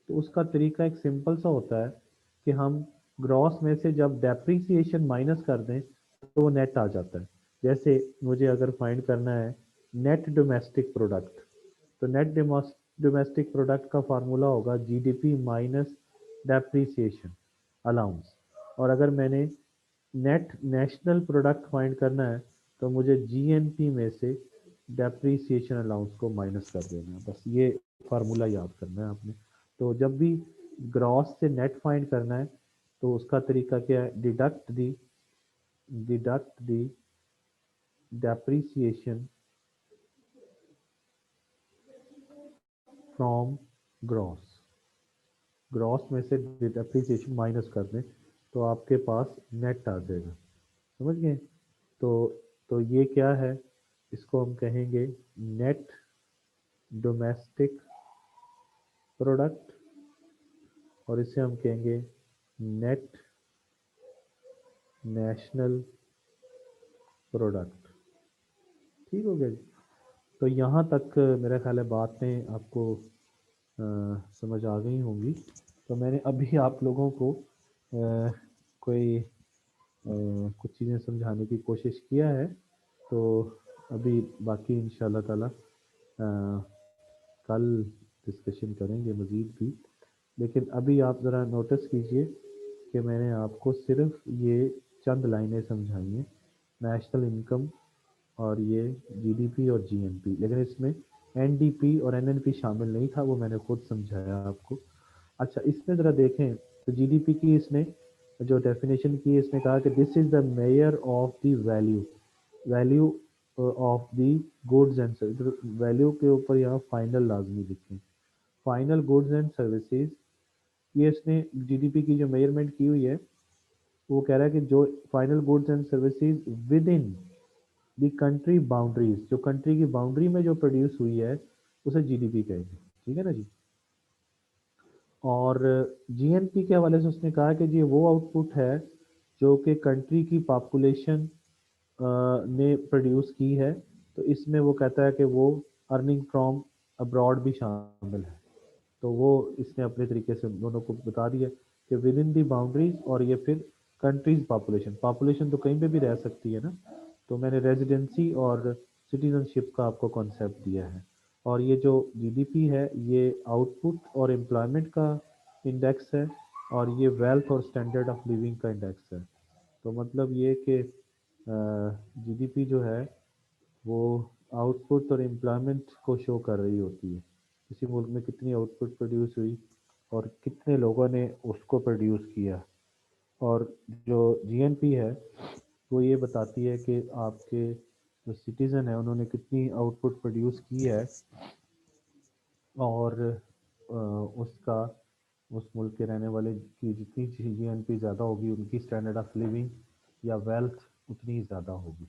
Speaker 1: तो उसका तरीका एक सिंपल सा होता है कि हम ग्रॉस में से जब डेप्रीसिएशन माइनस कर दें तो वो नेट आ जाता है। जैसे मुझे अगर फाइंड करना है नेट डोमेस्टिक प्रोडक्ट, तो नेट डोमेस्टिक प्रोडक्ट का फार्मूला होगा जीडीपी माइनस डेप्रीसिएशन अलाउंस। और अगर मैंने नेट नेशनल प्रोडक्ट फाइंड करना है तो मुझे जीएनपी में से डेप्रीसिएशन अलाउंस को माइनस कर देना है, बस ये फार्मूला याद करना है आपने। तो जब भी ग्रॉस से नेट फाइंड करना है तो उसका तरीका क्या है, deduct the depreciation from gross, gross में से डेप्रीसिएशन माइनस कर दें तो आपके पास नेट आ जाएगा, समझ गए। तो तो ये क्या है, इसको हम कहेंगे नेट डोमेस्टिक प्रोडक्ट, और इसे हम कहेंगे नेट नेशनल प्रोडक्ट। ठीक हो गया जी। तो यहाँ तक मेरा ख्याल है बातें आपको समझ आ गई होंगी। तो मैंने अभी आप लोगों को कोई कुछ चीज़ें समझाने की कोशिश किया है। तो अभी बाकी इंशाल्लाह ताला कल डिस्कशन करेंगे मज़ीद भी। लेकिन अभी आप ज़रा नोटिस कीजिए कि मैंने आपको सिर्फ ये चंद लाइनें समझाई हैं, नेशनल इनकम और ये जीडीपी और जीएनपी, लेकिन इसमें एनडीपी और एनएनपी शामिल नहीं था, वो मैंने खुद समझाया आपको। अच्छा, इसमें ज़रा देखें तो जीडीपी की इसने जो डेफिनेशन की है, इसने कहा कि this is the measure of the value, value of the goods and service, value के ऊपर यहाँ फाइनल लाजमी लिखें, फाइनल गुड्स एंड सर्विसेज। ये इसने जीडीपी की जो मेजरमेंट की हुई है, वो कह रहा है कि जो final goods and services with in the country boundaries, जो कंट्री की बाउंड्री में जो प्रोड्यूस हुई है उसे जीडीपी कहेंगे। ठीक है ना जी। और जीएनपी के हवाले से उसने कहा कि जी वो आउटपुट है जो कि कंट्री की पॉपुलेशन ने प्रोड्यूस की है। तो इसमें वो कहता है कि वो अर्निंग फ्रॉम अब्रॉड भी शामिल है। तो वो इसने अपने तरीके से दोनों को बता दिया कि विद इन दी बाउंड्रीज, और ये फिर कंट्रीज पॉपुलेशन, पॉपुलेशन तो कहीं पे भी रह सकती है ना। तो मैंने रेजिडेंसी और सिटीजनशिप का आपको कॉन्सेप्ट दिया है। और ये जो जीडीपी है ये आउटपुट और एम्प्लॉयमेंट का इंडेक्स है, और ये वेल्थ और स्टैंडर्ड ऑफ लिविंग का इंडेक्स है। तो मतलब ये कि जीडीपी जो है वो आउटपुट और एम्प्लॉयमेंट को शो कर रही होती है, किसी मुल्क में कितनी आउटपुट प्रोड्यूस हुई और कितने लोगों ने उसको प्रोड्यूस किया। और जो जीएनपी है वो ये बताती है कि आपके जो सिटीज़न है उन्होंने कितनी आउटपुट प्रोड्यूस की है, और उसका उस मुल्क के रहने वाले की जितनी जीएनपी ज़्यादा होगी उनकी स्टैंडर्ड ऑफ लिविंग या वेल्थ उतनी ही ज़्यादा होगी।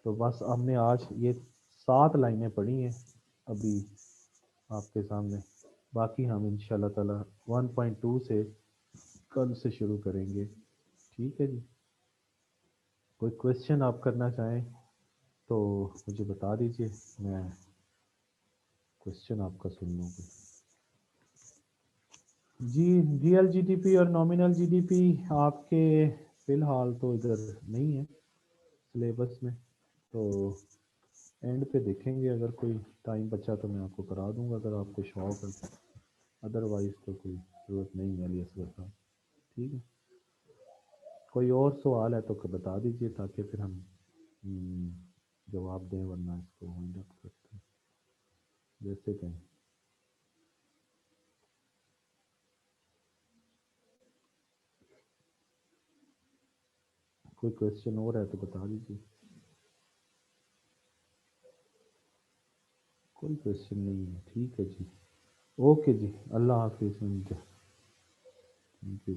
Speaker 1: तो बस हमने आज ये 7 लाइनें पढ़ी हैं अभी आपके सामने। बाकी हम इंशाल्लाह ताला 1.2 से कल से शुरू करेंगे। ठीक है जी। कोई क्वेश्चन आप करना चाहें तो मुझे बता दीजिए, मैं क्वेश्चन आपका सुन लूँगी। जी, रियल जीडीपी और नॉमिनल जीडीपी आपके फ़िलहाल तो इधर नहीं है सिलेबस में, तो एंड पे देखेंगे, अगर कोई टाइम बचा तो मैं आपको करा दूंगा अगर आपको शौक है, अदरवाइज़ तो कोई ज़रूरत नहीं है अली असगर साहब। ठीक है, कोई और सवाल है तो बता दीजिए ताकि फिर हम हम्म, जवाब दें, वरना इसको वाइंड अप करते हैं जैसे कहें। कोई क्वेश्चन और है तो बता दीजिए। कोई क्वेश्चन नहीं है, ठीक है जी। ओके जी, अल्लाह हाफिज़। Thank you.